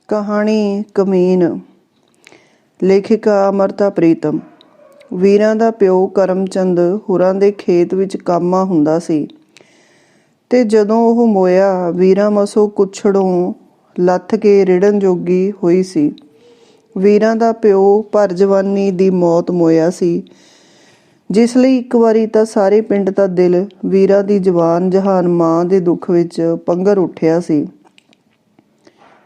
ਕਹਾਣੀ ਕਮੀਨ। ਲੇਖਿਕਾ ਅਮਰਤਾ ਪ੍ਰੀਤਮ। ਵੀਰਾਂ ਦਾ ਪਿਓ ਕਰਮਚੰਦ ਹੋਰਾਂ ਦੇ ਖੇਤ ਵਿੱਚ ਕਾਮਾ ਹੁੰਦਾ ਸੀ ਤੇ ਜਦੋਂ ਉਹ ਮੋਇਆ ਵੀਰਾਂ ਮਸੋਂ ਕੁੱਛੜੋਂ ਲੱਥ ਕੇ ਰਿੜਨ ਜੋਗੀ ਹੋਈ ਸੀ। ਵੀਰਾਂ ਦਾ ਪਿਓ ਭਰ ਜਵਾਨੀ ਦੀ ਮੌਤ ਮੋਇਆ ਸੀ, ਜਿਸ ਲਈ ਇੱਕ ਵਾਰੀ ਤਾਂ ਸਾਰੇ ਪਿੰਡ ਦਾ ਦਿਲ ਵੀਰਾਂ ਦੀ ਜਵਾਨ ਜਹਾਨ ਮਾਂ ਦੇ ਦੁੱਖ ਵਿੱਚ ਪੰਘਰ ਉੱਠਿਆ ਸੀ।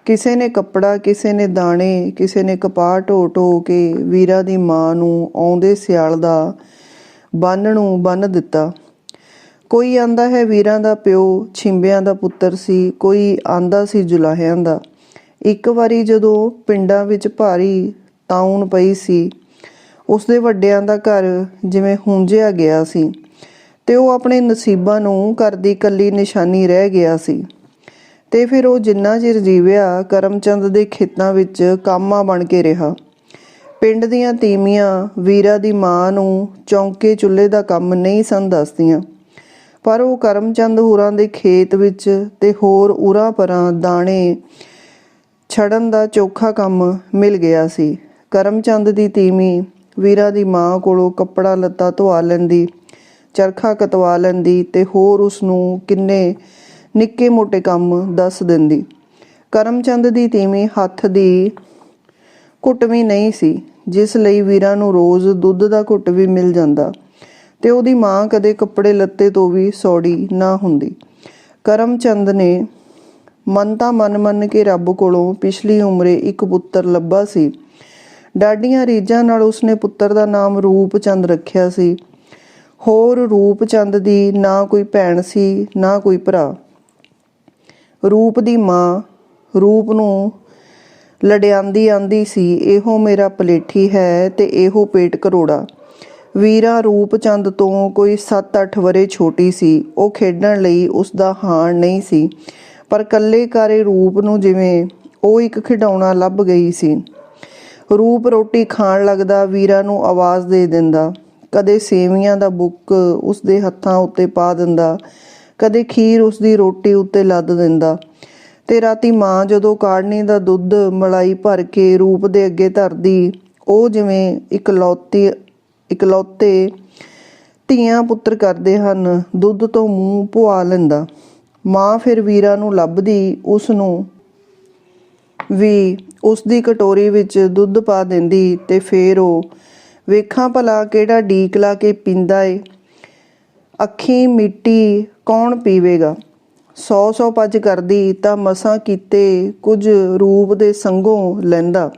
ਕਿਸੇ ਨੇ ਕੱਪੜਾ, ਕਿਸੇ ਨੇ ਦਾਣੇ, ਕਿਸੇ ਨੇ ਕਪਾਹ ਢੋ ਢੋ ਕੇ ਵੀਰਾਂ ਦੀ ਮਾਂ ਨੂੰ ਆਉਂਦੇ ਸਿਆਲ ਦਾ ਬੰਨ ਨੂੰ ਬੰਨ੍ਹ ਦਿੱਤਾ। ਕੋਈ ਆਂਦਾ ਹੈ ਵੀਰਾਂ ਦਾ ਪਿਓ ਛਿੰਬਿਆਂ ਦਾ ਪੁੱਤਰ ਸੀ, ਕੋਈ ਆਂਦਾ ਸੀ ਜੁਲਾਹਿਆਂ ਦਾ। ਇੱਕ ਵਾਰੀ ਜਦੋਂ ਪਿੰਡਾਂ ਵਿੱਚ ਭਾਰੀ ਤਾਊਨ ਪਈ ਸੀ, ਉਸਦੇ ਵੱਡਿਆਂ ਦਾ ਘਰ ਜਿਵੇਂ ਹੂੰਝਿਆ ਗਿਆ ਸੀ ਤੇ ਉਹ ਆਪਣੇ ਨਸੀਬਾਂ ਨੂੰ ਘਰ ਦੀ ਇਕੱਲੀ ਨਿਸ਼ਾਨੀ ਰਹਿ ਗਿਆ ਸੀ। ਤੇ ਫਿਰ ਉਹ ਜਿੰਨਾ ਚਿਰ ਜੀਵਿਆ ਕਰਮਚੰਦ ਦੇ ਖੇਤਾਂ ਵਿੱਚ ਕਾਮਾ ਬਣ ਕੇ ਰਿਹਾ। ਪਿੰਡ ਦੀਆਂ ਤੀਵੀਆਂ ਵੀਰਾਂ ਦੀ ਮਾਂ ਨੂੰ ਚੌਂਕੇ ਚੁੱਲ੍ਹੇ ਦਾ ਕੰਮ ਨਹੀਂ ਸਨ ਦੱਸਦੀਆਂ, ਪਰ ਉਹ ਕਰਮਚੰਦ ਹੋਰਾਂ ਦੇ ਖੇਤ ਵਿੱਚ ਤੇ ਹੋਰ ਉਰਾਂ ਪਰਾਂ ਦਾਣੇ ਛੜਨ ਦਾ ਚੋਖਾ ਕੰਮ ਮਿਲ ਗਿਆ ਸੀ। ਕਰਮਚੰਦ ਦੀ ਤੀਵੀਂ ਵੀਰਾਂ ਦੀ ਮਾਂ ਕੋਲੋਂ ਕੱਪੜਾ ਲੱਤਾ ਧੁਆ ਲੈਂਦੀ, ਚਰਖਾ ਕਤਵਾ ਲੈਂਦੀ ਤੇ ਹੋਰ ਉਸਨੂੰ ਕਿੰਨੇ ਨਿੱਕੇ ਮੋਟੇ ਕੰਮ ਦੱਸ ਦਿੰਦੀ। ਕਰਮਚੰਦ ਦੀ ਤੀਵੀਂ ਹੱਥ ਦੀ ਘੁੱਟਵੀਂ ਨਹੀਂ ਸੀ, ਜਿਸ ਲਈ ਵੀਰਾਂ ਨੂੰ ਰੋਜ਼ ਦੁੱਧ ਦਾ ਘੁੱਟ ਵੀ ਮਿਲ ਜਾਂਦਾ ਤੇ ਉਹਦੀ ਮਾਂ ਕਦੇ ਕੱਪੜੇ ਲੱਤੇ ਤੋਂ ਵੀ ਸੌੜੀ ਨਾ ਹੁੰਦੀ। ਕਰਮਚੰਦ ਨੇ ਮੰਨਤਾਂ ਮੰਨ ਕੇ ਰੱਬ ਕੋਲੋਂ ਪਿਛਲੀ ਉਮਰੇ ਇੱਕ ਪੁੱਤਰ ਲੱਭਾ ਸੀ। ਡਾਢੀਆਂ ਰੀਝਾਂ ਨਾਲ ਉਸਨੇ ਪੁੱਤਰ ਦਾ ਨਾਮ ਰੂਪਚੰਦ ਰੱਖਿਆ ਸੀ। ਹੋਰ ਰੂਪਚੰਦ ਦੀ ਨਾ ਕੋਈ ਭੈਣ ਸੀ ਨਾ ਕੋਈ ਭਰਾ। ਰੂਪ ਦੀ ਮਾਂ ਰੂਪ ਨੂੰ ਲਡਿਆਂਦੀ ਆਂਦੀ ਸੀ, ਇਹੋ ਮੇਰਾ ਪਲੇਠੀ ਹੈ ਤੇ ਇਹੋ ਪੇਟ ਕਰੋੜਾ। ਵੀਰਾਂ ਰੂਪਚੰਦ ਤੋਂ ਕੋਈ 7-8 ਵਰ੍ਹੇ ਛੋਟੀ ਸੀ। ਉਹ ਖੇਡਣ ਲਈ ਉਸਦਾ ਹਾਣ ਨਹੀਂ ਸੀ, ਪਰ ਕੱਲੇ ਕਾਰੇ ਰੂਪ ਨੂੰ ਜਿਵੇਂ ਉਹ ਇੱਕ ਖਿਡੌਣਾ ਲੱਭ ਗਈ ਸੀ। ਰੂਪ ਰੋਟੀ ਖਾਣ ਲੱਗਦਾ ਵੀਰਾਂ ਨੂੰ ਆਵਾਜ਼ ਦੇ ਦਿੰਦਾ, ਕਦੇ ਸੇਵੀਆਂ ਦਾ ਬੁੱਕ ਉਸਦੇ ਹੱਥਾਂ ਉੱਤੇ ਪਾ ਦਿੰਦਾ, ਕਦੇ ਖੀਰ ਉਸਦੀ ਰੋਟੀ ਉੱਤੇ ਲੱਦ ਦਿੰਦਾ। ਤੇ ਰਾਤੀ ਮਾਂ ਜਦੋਂ ਕਾੜਨੀ ਦਾ ਦੁੱਧ ਮਲਾਈ ਭਰ ਕੇ ਰੂਪ ਦੇ ਅੱਗੇ ਧਰਦੀ, ਉਹ ਜਿਵੇਂ ਇਕਲੌਤੇ ਧੀਆਂ ਪੁੱਤਰ ਕਰਦੇ ਹਨ, ਦੁੱਧ ਤੋਂ ਮੂੰਹ ਪੁਆ ਲੈਂਦਾ। ਮਾਂ ਫਿਰ ਵੀਰਾਂ ਨੂੰ ਲੱਭਦੀ, ਉਸਨੂੰ ਵੀ ਉਸਦੀ ਕਟੋਰੀ ਵਿੱਚ ਦੁੱਧ ਪਾ ਦਿੰਦੀ ਤੇ ਫੇਰ ਉਹ ਵੇਖਾਂ ਭਲਾ ਕਿਹੜਾ ਡੀਕ ਲਾ ਕੇ ਪੀਂਦਾ ਏ, ਅੱਖੀਂ ਮਿੱਟੀ ਕੌਣ ਪੀਵੇਗਾ। 100 ਭੱਜ ਕਰਦੀ ਤਾਂ ਮਸਾਂ ਕੀਤੇ ਕੁਝ ਰੂਪ ਦੇ ਸੰਗੋਂ ਲੈਂਦਾ।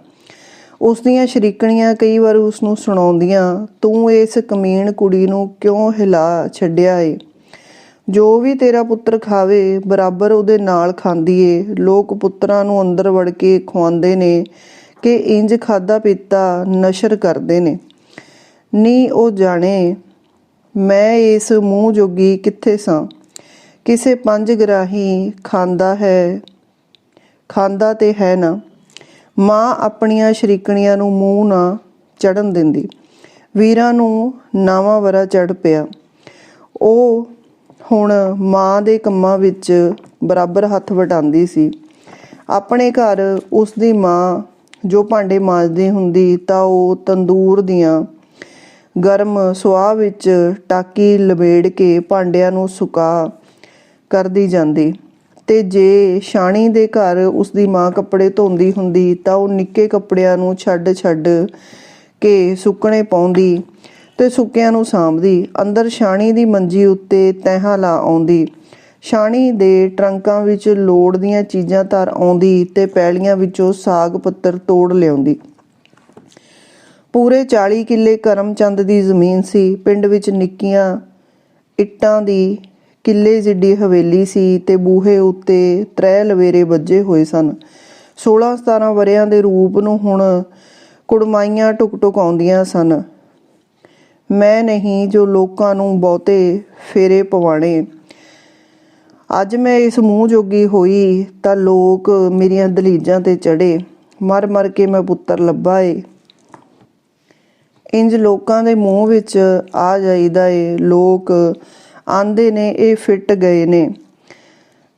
ਉਸਦੀਆਂ ਸ਼ਰੀਕਣੀਆਂ ਕਈ ਵਾਰ ਉਸਨੂੰ ਸੁਣਾਉਂਦੀਆਂ, ਤੂੰ ਇਸ ਕਮੀਣ ਕੁੜੀ ਨੂੰ ਕਿਉਂ ਹਿਲਾ ਛੱਡਿਆ ਏ, ਜੋ ਵੀ ਤੇਰਾ ਪੁੱਤਰ ਖਾਵੇ ਬਰਾਬਰ ਉਹਦੇ ਨਾਲ ਖਾਂਦੀ ਏ। ਲੋਕ ਪੁੱਤਰਾਂ ਨੂੰ ਅੰਦਰ ਵੜ ਕੇ ਖਵਾਉਂਦੇ ਨੇ ਕਿ ਇੰਜ ਖਾਧਾ ਪੀਤਾ ਨਸ਼ਰ ਕਰਦੇ ਨੇ। ਨੀ ਉਹ ਜਾਣੇ ਮੈਂ ਇਸ ਮੂੰਹ ਜੋਗੀ ਕਿੱਥੇ ਸਾਂ, ਕਿਸੇ ਪੰਜ ਗਰਾਹੀ ਖਾਂਦਾ ਤੇ ਹੈ ਨਾ। ਮਾਂ ਆਪਣੀਆਂ ਸ਼ਰੀਕਣੀਆਂ ਨੂੰ ਮੂੰਹ ਨਾ ਚੜ੍ਹਨ ਦਿੰਦੀ। ਵੀਰਾਂ ਨੂੰ ਨਾਵਾਂ ਵਰਾ ਚੜ੍ਹ ਪਿਆ। ਉਹ ਹੁਣ ਮਾਂ ਦੇ ਕੰਮਾਂ ਵਿੱਚ ਬਰਾਬਰ ਹੱਥ ਵਟਾਉਂਦੀ ਸੀ। ਆਪਣੇ ਘਰ ਉਸਦੀ ਮਾਂ ਜੋ ਭਾਂਡੇ ਮਾਂਜਦੀ ਹੁੰਦੀ ਤਾਂ ਉਹ ਤੰਦੂਰ ਦੀਆਂ ਗਰਮ ਸੁਆਹ ਵਿੱਚ ਟਾਕੀ ਲਬੇੜ ਕੇ ਭਾਂਡਿਆਂ ਨੂੰ ਸੁਕਾ ਕਰਦੀ ਜਾਂਦੀ। ਤੇ ਜੇ ਸ਼ਾਣੀ ਦੇ ਘਰ ਉਸਦੀ ਮਾਂ ਕੱਪੜੇ ਧੋਂਦੀ ਹੁੰਦੀ ਤਾਂ ਉਹ ਨਿੱਕੇ ਕੱਪੜਿਆਂ ਨੂੰ ਛੱਡ ਕੇ ਸੁੱਕਣੇ ਪਾਉਂਦੀ ਤੇ ਸੁੱਕਿਆਂ ਨੂੰ ਸਾਂਭਦੀ। ਅੰਦਰ ਸ਼ਾਣੀ ਦੀ ਮੰਜੀ ਉੱਤੇ ਤਹਿਆਂ ਲਾ ਆਉਂਦੀ, ਸ਼ਾਣੀ ਦੇ ਟਰੰਕਾਂ ਵਿੱਚ ਲੋੜ ਦੀਆਂ ਚੀਜ਼ਾਂ ਧਰ ਆਉਂਦੀ ਤੇ ਪੈਲੀਆਂ ਵਿੱਚੋਂ ਸਾਗ ਪੱਤਰ ਤੋੜ ਲਿਆਉਂਦੀ। ਪੂਰੇ 40 ਕਿੱਲੇ ਕਰਮਚੰਦ ਦੀ ਜ਼ਮੀਨ ਸੀ। ਪਿੰਡ ਵਿੱਚ ਨਿੱਕੀਆਂ ਇੱਟਾਂ ਦੀ ਕਿੱਲੇ ਜਿੱਡੀ ਹਵੇਲੀ ਸੀ ਤੇ ਬੂਹੇ ਉੱਤੇ 3 ਲਵੇਰੇ ਵੱਜੇ ਹੋਏ ਸਨ। 16-17 ਵਰ੍ਹਿਆਂ ਦੇ ਰੂਪ ਨੂੰ ਹੁਣ ਕੁੜਮਾਈਆਂ ਟੁਕ ਆਉਂਦੀਆਂ ਸਨ। ਮੈਂ ਨਹੀਂ ਜੋ ਲੋਕਾਂ ਨੂੰ ਬਹੁਤੇ ਫੇਰੇ ਪਵਾਣੇ। ਅੱਜ ਮੈਂ ਇਸ ਮੂੰਹ ਜੋਗੀ ਹੋਈ ਤਾਂ ਲੋਕ ਮੇਰੀਆਂ ਦਲੀਜਾਂ ਤੇ ਚੜ੍ਹੇ। ਮਰ ਕੇ ਮੈਂ ਪੁੱਤਰ ਲੱਭਾ ਏ। ਇੰਜ ਲੋਕਾਂ ਦੇ ਮੂੰਹ ਵਿੱਚ ਆ ਜਾਈਦਾ ਏ। ਲੋਕ ਆਂਦੇ ਨੇ ਇਹ ਫਿੱਟ ਗਏ ਨੇ।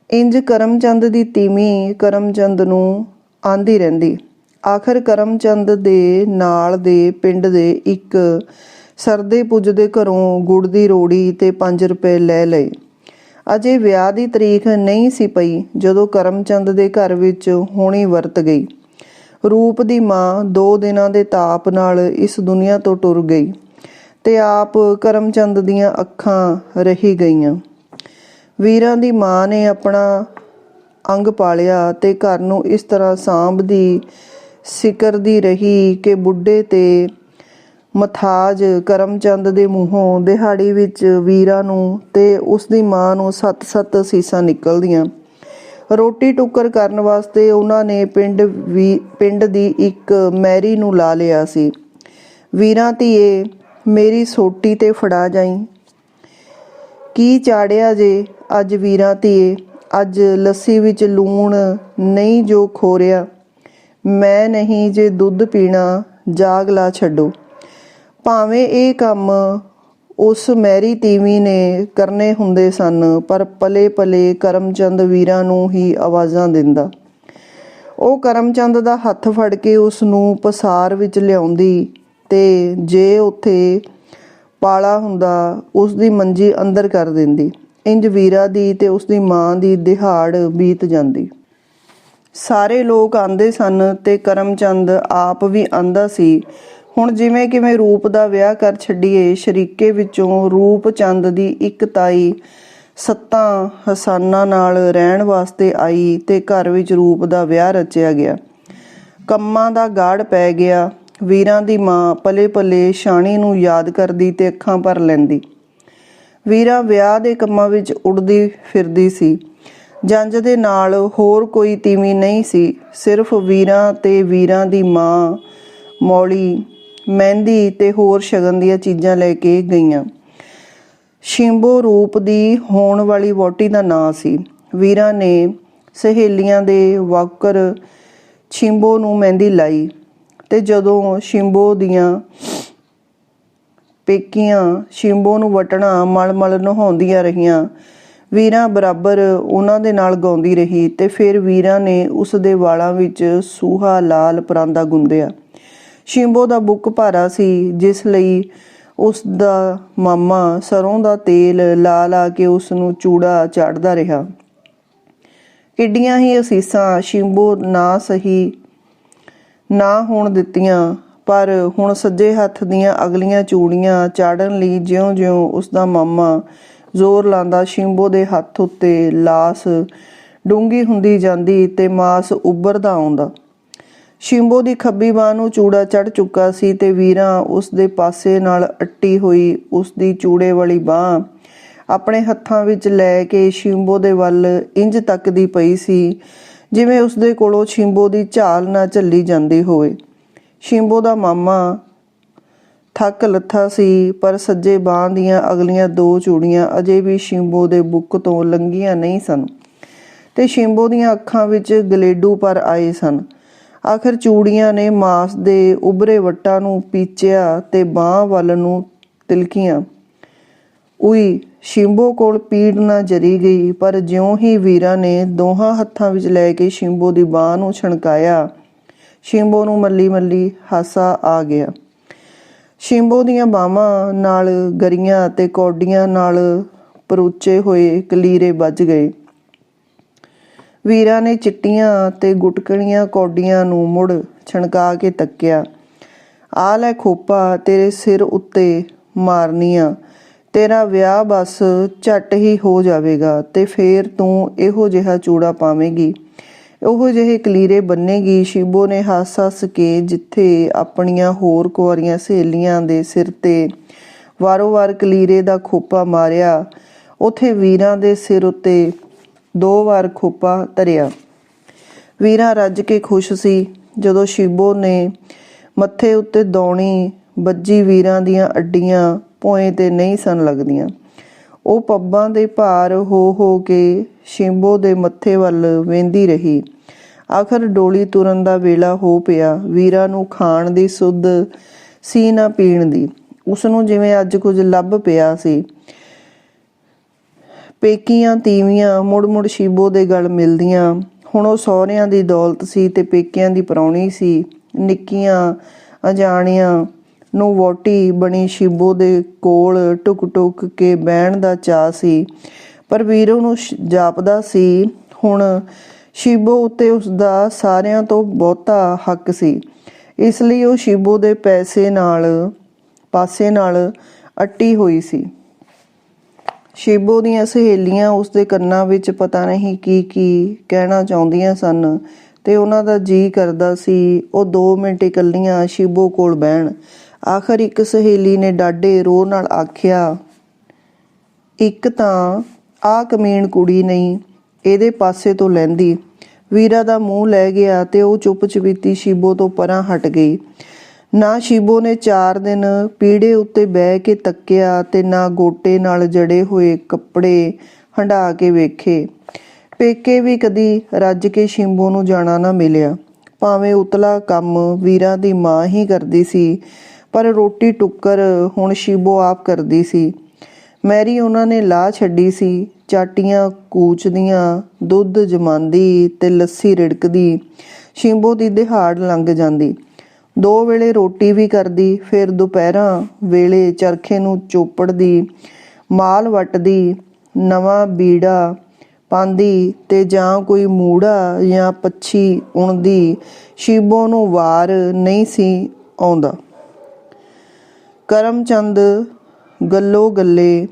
ਇੰਜ ਕਰਮਚੰਦ ਦੀ ਤੀਵੀਂ ਕਰਮਚੰਦ ਨੂੰ ਆਂਦੀ ਰਹਿੰਦੀ। ਆਖਰ ਕਰਮਚੰਦ ਦੇ ਨਾਲ ਦੇ ਪਿੰਡ ਦੇ ਇੱਕ ਸਰਦੇ ਪੁੱਜਦੇ ਘਰੋਂ ਗੁੜ ਦੀ ਰੋੜੀ ਤੇ 5 ਰੁਪਏ ਲੈ ਲਏ। ਅਜੇ ਵਿਆਹ ਦੀ ਤਰੀਕ ਨਹੀਂ ਸੀ ਪਈ ਜਦੋਂ ਕਰਮਚੰਦ ਦੇ ਘਰ ਵਿੱਚ ਹੋਣੀ ਵਰਤ ਗਈ। ਰੂਪ ਦੀ ਮਾਂ 2 ਦਿਨਾਂ ਦੇ ਤਾਪ ਨਾਲ ਇਸ ਦੁਨੀਆ ਤੋਂ ਟੁਰ ਗਈ ਤੇ ਆਪ ਕਰਮਚੰਦ ਦੀਆਂ ਅੱਖਾਂ ਰਹੀ ਗਈਆਂ। ਵੀਰਾਂ ਦੀ ਮਾਂ ਨੇ ਆਪਣਾ ਅੰਗ ਪਾਲਿਆ ਤੇ ਘਰ ਨੂੰ ਇਸ ਤਰ੍ਹਾਂ ਸਾਂਭਦੀ ਸਿਕਰਦੀ ਰਹੀ ਕਿ ਬੁੱਢੇ ਤੇ ਮਥਾਜ ਕਰਮਚੰਦ ਦੇ ਮੂੰਹੋਂ ਦਿਹਾੜੀ ਵਿੱਚ ਵੀਰਾਂ ਨੂੰ ਤੇ ਉਸਦੀ ਮਾਂ ਨੂੰ 7-7 ਅਸੀਸਾਂ ਨਿਕਲਦੀਆਂ। ਰੋਟੀ ਟੁੱਕਰ ਕਰਨ ਵਾਸਤੇ ਉਹਨਾਂ ਨੇ ਪਿੰਡ ਦੀ ਇੱਕ ਮੈਰੀ ਨੂੰ ਲਾ ਲਿਆ ਸੀ। ਵੀਰਾਂ ਧੀਏ, ਮੇਰੀ ਸੋਟੀ ਤੇ ਫੜਾ ਜਾਈਂ। ਕੀ ਚਾੜਿਆ ਜੇ ਅੱਜ ਵੀਰਾਂ ਧੀਏ? ਅੱਜ ਲੱਸੀ ਵਿੱਚ ਲੂਣ ਨਹੀਂ ਜੋ ਖੋਰਿਆ। ਮੈਂ ਨਹੀਂ ਜੇ ਦੁੱਧ ਪੀਣਾ, ਜਾਗ ਲਾ ਛੱਡੋ। ਭਾਵੇਂ ਇਹ ਕੰਮ ਉਸ ਮੈਰੀ ਤੀਵੀਂ ਨੇ ਕਰਨੇ ਹੁੰਦੇ ਸਨ, ਪਰ ਪਲੇ ਪਲੇ ਕਰਮਚੰਦ ਵੀਰਾਂ ਨੂੰ ਹੀ ਆਵਾਜ਼ਾਂ ਦਿੰਦਾ। ਉਹ ਕਰਮਚੰਦ ਦਾ ਹੱਥ ਫੜ ਕੇ ਉਸ ਨੂੰ ਪਸਾਰ ਵਿੱਚ ਲਿਆਉਂਦੀ ਤੇ ਜੇ ਉੱਥੇ ਪਾਲਾ ਹੁੰਦਾ ਉਸ ਦੀ ਮੰਜੀ ਅੰਦਰ ਕਰ ਦਿੰਦੀ। ਇੰਜ ਵੀਰਾਂ ਦੀ ਤੇ ਉਸਦੀ ਮਾਂ ਦੀ ਦਿਹਾੜ ਬੀਤ ਜਾਂਦੀ। ਸਾਰੇ ਲੋਕ ਆਂਦੇ ਸਨ ਤੇ ਕਰਮਚੰਦ ਆਪ ਵੀ ਆਂਦਾ ਸੀ। ਹੁਣ ਜਿਵੇਂ ਕਿਵੇਂ ਰੂਪ ਦਾ ਵਿਆਹ ਕਰ ਛੱਡੀਏ। ਸ਼ਰੀਕੇ ਵਿੱਚੋਂ ਰੂਪ ਚੰਦ ਦੀ ਇੱਕ ਤਾਈ 7 ਹਸਾਨਾਂ ਨਾਲ ਰਹਿਣ ਵਾਸਤੇ ਆਈ ਤੇ ਘਰ ਵਿੱਚ ਰੂਪ ਦਾ ਵਿਆਹ ਰਚਿਆ ਗਿਆ। ਕੰਮਾਂ ਦਾ ਗਾੜ ਪੈ ਗਿਆ। ਵੀਰਾਂ ਦੀ ਮਾਂ ਪਲੇ ਪਲੇ ਸ਼ਾਣੀ ਨੂੰ ਯਾਦ ਕਰਦੀ ਤੇ ਅੱਖਾਂ ਭਰ ਲੈਂਦੀ। ਵੀਰਾਂ ਵਿਆਹ ਦੇ ਕੰਮਾਂ ਵਿੱਚ ਉੱਡਦੀ ਫਿਰਦੀ ਸੀ। ਜੰਝ ਦੇ ਨਾਲ ਹੋਰ ਕੋਈ ਤੀਵੀਂ ਨਹੀਂ ਸੀ। ਸਿਰਫ ਵੀਰਾਂ ਤੇ ਵੀਰਾਂ ਦੀ ਮਾਂ ਮੌਲੀ, ਮਹਿੰਦੀ ਤੇ ਹੋਰ ਸ਼ਗਨ ਦੀਆਂ ਚੀਜ਼ਾਂ ਲੈ ਕੇ ਗਈਆਂ। ਸ਼ਿੰਬੋ ਰੂਪ ਦੀ ਹੋਣ ਵਾਲੀ ਵਹੁਟੀ ਦਾ ਨਾਂ ਸੀ। ਵੀਰਾਂ ਨੇ ਸਹੇਲੀਆਂ ਦੇ ਵਾਕਰ ਸ਼ਿੰਬੋ ਨੂੰ ਮਹਿੰਦੀ ਲਾਈ ਤੇ ਜਦੋਂ ਸ਼ਿੰਬੋ ਦੀਆਂ ਪੇਕੀਆਂ ਸ਼ਿੰਬੋ ਨੂੰ ਵਟਣਾ ਮਲ ਨਹਾਉਂਦੀਆਂ ਰਹੀਆਂ, ਵੀਰਾਂ ਬਰਾਬਰ ਉਹਨਾਂ ਦੇ ਨਾਲ ਗਾਉਂਦੀ ਰਹੀ ਤੇ ਫਿਰ ਵੀਰਾਂ ਨੇ ਉਸ ਦੇ ਵਾਲਾਂ ਵਿੱਚ ਸੂਹਾ ਲਾਲ ਪਰਾਂਦਾ ਗੁੰਦਿਆ। ਸ਼ਿੰਬੋ ਦਾ ਬੁੱਕ ਭਾਰਾ ਸੀ, ਜਿਸ ਲਈ ਉਸ ਦਾ ਮਾਮਾ ਸਰੋਂ ਦਾ ਤੇਲ ਲਾ ਕੇ ਉਸ ਨੂੰ ਚੂੜਾ ਚਾੜਦਾ ਰਿਹਾ। ਕਿੱਡੀਆਂ ਹੀ ਅਸੀਸਾਂ ਸ਼ਿੰਬੋ ਨਾ ਸਹੀ ਨਾ ਹੋਣ ਦਿੱਤੀਆਂ, ਪਰ ਹੁਣ ਸੱਜੇ ਹੱਥ ਦੀਆਂ ਅਗਲੀਆਂ ਚੂੜੀਆਂ ਚਾੜਨ ਲਈ ਜਿਉਂ-ਜਿਉਂ ਉਸਦਾ ਮਾਮਾ ਜ਼ੋਰ ਲਾਂਦਾ, ਸ਼ਿੰਬੋ ਦੇ ਹੱਥ ਉੱਤੇ ਲਾਸ ਡੂੰਘੀ ਹੁੰਦੀ ਜਾਂਦੀ ਤੇ ਮਾਸ ਉੱਭਰਦਾ ਆਉਂਦਾ। ਸ਼ਿੰਬੋ ਦੀ ਖੱਬੀ ਬਾਂਹ ਨੂੰ ਚੂੜਾ ਚੜ੍ਹ ਚੁੱਕਾ ਸੀ ਤੇ ਵੀਰਾਂ ਉਸ ਦੇ ਪਾਸੇ ਨਾਲ ਅੱਟੀ ਹੋਈ ਉਸਦੀ ਚੂੜੇ ਵਾਲੀ ਬਾਂਹ ਆਪਣੇ ਹੱਥਾਂ ਵਿੱਚ ਲੈ ਕੇ ਸ਼ਿੰਬੋ ਦੇ ਵੱਲ ਇੰਜ ਤੱਕਦੀ ਪਈ ਸੀ ਜਿਵੇਂ ਉਸਦੇ ਕੋਲੋਂ ਸ਼ਿੰਬੋ ਦੀ ਝਾਲ ਨਾ ਝੱਲੀ ਜਾਂਦੀ ਹੋਵੇ। ਸ਼ਿੰਬੋ ਦਾ ਮਾਮਾ ਥੱਕ ਲੱਥਾ ਸੀ, ਪਰ ਸੱਜੇ ਬਾਂਹ ਦੀਆਂ ਅਗਲੀਆਂ 2 ਚੂੜੀਆਂ ਅਜੇ ਵੀ ਸ਼ਿੰਬੋ ਦੇ ਬੁੱਕ ਤੋਂ ਲੰਘੀਆਂ ਨਹੀਂ ਸਨ ਤੇ ਸ਼ਿੰਬੋ ਦੀਆਂ ਅੱਖਾਂ ਵਿੱਚ ਗਲੇਡੂ ਪਰ ਆਏ ਸਨ। ਆਖਰ ਚੂੜੀਆਂ ਨੇ ਮਾਸ ਦੇ ਉਭਰੇ ਵੱਟਾਂ ਨੂੰ ਪੀਚਿਆ ਤੇ ਬਾਂਹ ਵੱਲ ਨੂੰ ਤਿਲਕੀਆਂ। ਉਈ, ਸ਼ਿੰਬੋ ਕੋਲ ਪੀੜ ਨਾ ਜਰੀ ਗਈ, ਪਰ ਜਿਉਂ ਹੀ ਵੀਰਾਂ ਨੇ ਦੋਹਾਂ ਹੱਥਾਂ ਵਿੱਚ ਲੈ ਕੇ ਸ਼ਿੰਬੋ ਦੀ ਬਾਂਹ ਨੂੰ ਛਣਕਾਇਆ, ਸ਼ਿੰਬੋ ਨੂੰ ਮੱਲੀ ਹਾਸਾ ਆ ਗਿਆ। ਸ਼ਿੰਬੋ ਦੀਆਂ ਬਾਹਾਂ ਨਾਲ ਗਰੀਆਂ ਤੇ ਕੌਡੀਆਂ ਨਾਲ ਪਰੂਚੇ ਹੋਏ ਕਲੀਰੇ ਵੱਜ ਗਏ। ਵੀਰਾਂ ਨੇ ਚਿੱਟੀਆਂ ਤੇ ਗੁਟਕਣੀਆਂ ਕੌਡੀਆਂ ਨੂੰ ਮੁੜ ਛਣਕਾ ਕੇ ਤੱਕਿਆ। ਆ ਲੈ ਖੋਪਾ, ਤੇਰੇ ਸਿਰ ਉੱਤੇ ਮਾਰਨੀਆਂ, ਤੇਰਾ ਵਿਆਹ ਬਸ ਝੱਟ ਹੀ ਹੋ ਜਾਵੇਗਾ ਤੇ ਫੇਰ ਤੂੰ ਇਹੋ ਜਿਹਾ ਚੂੜਾ ਪਾਵੇਂਗੀ, ਉਹੋ ਜਿਹੇ ਕਲੀਰੇ ਬੰਨੇਗੀ। ਸ਼ਿੰਬੋ ਨੇ ਹੱਸ ਕੇ ਜਿੱਥੇ ਆਪਣੀਆਂ ਹੋਰ ਕੁਆਰੀਆਂ ਸਹੇਲੀਆਂ ਦੇ ਸਿਰ ਤੇ ਵਾਰੋ-ਵਾਰ ਕਲੀਰੇ ਦਾ ਖੋਪਾ ਮਾਰਿਆ, ਉੱਥੇ ਵੀਰਾਂ ਦੇ ਸਿਰ ਉੱਤੇ 2 ਵਾਰ ਖੋਪਾ ਧਰਿਆ। ਵੀਰਾਂ ਰੱਜ ਕੇ ਖੁਸ਼ ਸੀ। ਜਦੋਂ ਸ਼ਿੰਬੋ ਨੇ ਮੱਥੇ ਉੱਤੇ ਦੌਣੀ ਵੱਜੀ, ਵੀਰਾਂ ਦੀਆਂ ਅੱਡੀਆਂ ਭੋਏ ਤੇ ਨਹੀਂ ਸਨ ਲੱਗਦੀਆਂ। ਉਹ ਪੱਬਾਂ ਦੇ ਭਾਰ ਹੋ ਕੇ ਸ਼ਿੰਬੋ ਦੇ ਮੱਥੇ ਵੱਲ ਵੇਂਦੀ ਰਹੀ। ਆਖਰ ਡੋਲੀ ਤੁਰਨ ਦਾ ਵੇਲਾ ਹੋ ਪਿਆ। ਵੀਰਾਂ ਨੂੰ ਖਾਣ ਦੀ ਸੁੱਧ ਸੀ ਨਾ ਪੀਣ ਦੀ। ਉਸਨੂੰ ਜਿਵੇਂ ਅੱਜ ਕੁਝ ਲੱਭ ਪਿਆ ਸੀ। ਪੇਕੀਆਂ ਤੀਵੀਆਂ ਮੁੜ-ਮੁੜ ਸ਼ਿੰਬੋ ਦੇ ਗਲ ਮਿਲਦੀਆਂ, ਹੁਣ ਉਹ ਸਹੁਰਿਆਂ ਦੀ ਦੌਲਤ ਸੀ ਤੇ ਪੇਕਿਆਂ ਦੀ ਪ੍ਰਾਹੁਣੀ ਸੀ। ਨਿੱਕੀਆਂ ਅਜਾਣੀਆਂ ਨੂੰ ਵਹੁਟੀ ਬਣੀ ਸ਼ਿਬੋ ਦੇ ਕੋਲ ਟੁਕ ਟੁਕ ਕੇ ਬਹਿਣ ਦਾ ਚਾਅ ਸੀ, ਪਰ ਵੀਰੋ ਨੂੰ ਜਾਪਦਾ ਸੀ ਹੁਣ ਸ਼ਿਬੋ ਉੱਤੇ ਉਸਦਾ ਸਾਰਿਆਂ ਤੋਂ ਬਹੁਤਾ ਹੱਕ ਸੀ। ਇਸ ਲਈ ਉਹ ਸ਼ਿਬੋ ਦੇ ਪਾਸੇ ਨਾਲ ਅੱਟੀ ਹੋਈ ਸੀ। ਸ਼ਿਬੋ ਦੀਆਂ ਸਹੇਲੀਆਂ ਉਸਦੇ ਕੰਨਾਂ ਵਿੱਚ ਪਤਾ ਨਹੀਂ ਕੀ ਕਹਿਣਾ ਚਾਹੁੰਦੀਆਂ ਸਨ ਤੇ ਉਹਨਾਂ ਦਾ ਜੀਅ ਕਰਦਾ ਸੀ ਉਹ 2 ਮਿੰਟ ਇਕੱਲੀਆਂ ਸ਼ਿਬੋ ਕੋਲ ਬਹਿਣ। ਆਖਰ ਇੱਕ ਸਹੇਲੀ ਨੇ ਡਾਢੇ ਰੋਹ ਨਾਲ ਆਖਿਆ, ਇੱਕ ਤਾਂ ਆਹ ਕਮੀਣ ਕੁੜੀ ਨਹੀਂ ਇਹਦੇ ਪਾਸੇ ਤੋਂ ਲੈਂਦੀ। ਵੀਰਾ ਦਾ ਮੂੰਹ ਲੈ ਗਿਆ ਤੇ ਉਹ ਚੁੱਪ ਚਪੀਤੀ ਸ਼ਿਬੋ ਤੋਂ ਪਰਾਂ ਹਟ ਗਈ। ਨਾ ਸ਼ਿਬੋ ਨੇ 4 ਦਿਨ ਪੀੜੇ ਉੱਤੇ ਬਹਿ ਕੇ ਤੱਕਿਆ ਤੇ ਨਾ ਗੋਟੇ ਨਾਲ ਜੜੇ ਹੋਏ ਕੱਪੜੇ ਹੰਢਾ ਕੇ ਵੇਖੇ। ਪੇਕੇ ਵੀ ਕਦੀ ਰੱਜ ਕੇ ਸ਼ਿਬੋ ਨੂੰ ਜਾਣਾ ਨਾ ਮਿਲਿਆ। ਭਾਵੇਂ ਉਤਲਾ ਕੰਮ ਵੀਰਾ ਦੀ ਮਾਂ ਹੀ ਕਰਦੀ ਸੀ, ਪਰ ਰੋਟੀ ਟੁੱਕਰ ਹੁਣ ਸ਼ਿਬੋ ਆਪ ਕਰਦੀ ਸੀ। ਮੈਰੀ ਉਹਨਾਂ ਨੇ ਲਾਹ ਛੱਡੀ ਸੀ। ਚਾਟੀਆਂ ਕੂਚਦੀਆਂ, ਦੁੱਧ ਜਮਾਂਦੀ ਤੇ ਲੱਸੀ ਰਿੜਕਦੀ ਸ਼ਿਬੋ ਦੀ ਦਿਹਾੜ ਲੰਘ ਜਾਂਦੀ। 2 ਵੇਲੇ ਰੋਟੀ ਵੀ ਕਰਦੀ, ਫਿਰ ਦੁਪਹਿਰਾਂ ਵੇਲੇ ਚਰਖੇ ਨੂੰ ਚੋਪੜਦੀ, ਮਾਲ ਵੱਟਦੀ, ਨਵਾਂ ਬੀੜਾ ਪਾਉਂਦੀ ਤੇ ਜਾਂ ਕੋਈ ਮੂੜਾ ਜਾਂ ਪੱਛੀ ਉਣਦੀ। ਸ਼ਿਬੋ ਨੂੰ ਵਾਰ ਨਹੀਂ ਸੀ ਆਉਂਦਾ। ਕਰਮ ਚੰਦ ਗੱਲੋਂ ਗੱਲੇ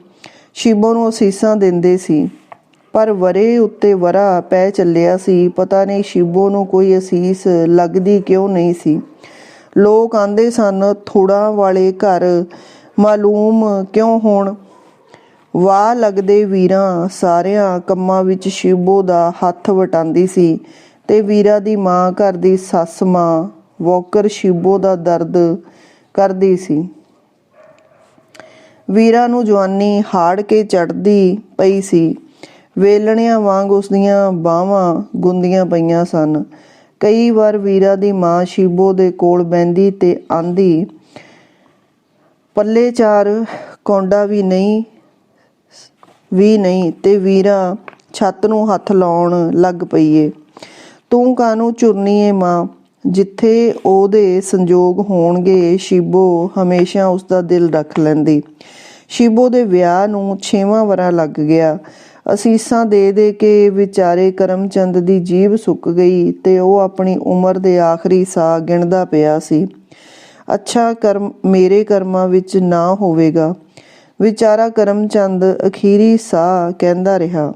ਸ਼ਿਬੋ ਨੂੰ ਅਸੀਸਾਂ ਦਿੰਦੇ ਸੀ, ਪਰ ਵਰੇ ਉੱਤੇ ਵਰਾ ਪੈ ਚੱਲਿਆ ਸੀ। ਪਤਾ ਨਹੀਂ ਸ਼ਿਬੋ ਨੂੰ ਕੋਈ ਅਸੀਸ ਲੱਗਦੀ ਕਿਉਂ ਨਹੀਂ ਸੀ। ਲੋਕ ਆਂਦੇ ਸਨ, ਥੁੜਾਂ ਵਾਲੇ ਘਰ ਮਾਲੂਮ ਕਿਉਂ ਹੋਣ। ਵਾਹ ਲੱਗਦੇ ਵੀਰਾਂ ਸਾਰਿਆਂ ਕੰਮਾਂ ਵਿੱਚ ਸ਼ਿਬੋ ਦਾ ਹੱਥ ਵਟਾਉਂਦੀ ਸੀ ਤੇ ਵੀਰਾ ਦੀ ਮਾਂ ਘਰ ਦੀ ਸੱਸ ਮਾਂ ਵੋਕਰ ਸ਼ਿਬੋ ਦਾ ਦਰਦ ਕਰਦੀ ਸੀ। ਵੀਰਾ ਨੂੰ ਜਵਾਨੀ ਹਾੜ ਕੇ ਚੜ੍ਹਦੀ ਪਈ ਸੀ। ਵੇਲਣਿਆਂ ਵਾਂਗ ਉਸਦੀਆਂ ਬਾਹਾਂ ਗੁੰਦੀਆਂ ਪਈਆਂ ਸਨ। ਕਈ ਵਾਰ ਵੀਰਾ ਦੀ ਮਾਂ ਸ਼ਿਬੋ ਦੇ ਕੋਲ ਬਹਿੰਦੀ ਤੇ ਆਂਦੀ, ਪੱਲੇ 4 ਕੌਂਡਾ ਵੀ ਨਹੀਂ ਤੇ ਵੀਰਾ ਛੱਤ ਨੂੰ ਹੱਥ ਲਾਉਣ ਲੱਗ ਪਈਏ। ਤੂੰ ਕਾਹਨੂੰ ਝੁਰਨੀ ਏ ਮਾਂ। ਜਿੱਥੇ ਉਹਦੇ ਸੰਜੋਗ ਹੋਣਗੇ ਸ਼ਿਬੋ ਹਮੇਸ਼ਾ ਉਸਦਾ ਦਿਲ ਰੱਖ ਲੈਂਦੀ। ਸ਼ਿਬੋ ਦੇ ਵਿਆਹ ਨੂੰ 6ਵਾਂ ਵਰ੍ਹਾ ਲੱਗ ਗਿਆ। ਅਸੀਸਾਂ ਦੇ ਦੇ ਕੇ ਵਿਚਾਰੇ ਕਰਮਚੰਦ ਦੀ ਜੀਭ ਸੁੱਕ ਗਈ ਤੇ ਉਹ ਆਪਣੀ ਉਮਰ ਦੇ ਆਖਰੀ ਸਾਹ ਗਿਣਦਾ ਪਿਆ ਸੀ। ਅੱਛਾ ਮੇਰੇ ਕਰਮਾਂ ਵਿੱਚ ਨਾ ਹੋਵੇਗਾ, ਵਿਚਾਰਾ ਕਰਮਚੰਦ ਅਖੀਰੀ ਸਾਹ ਕਹਿੰਦਾ ਰਿਹਾ।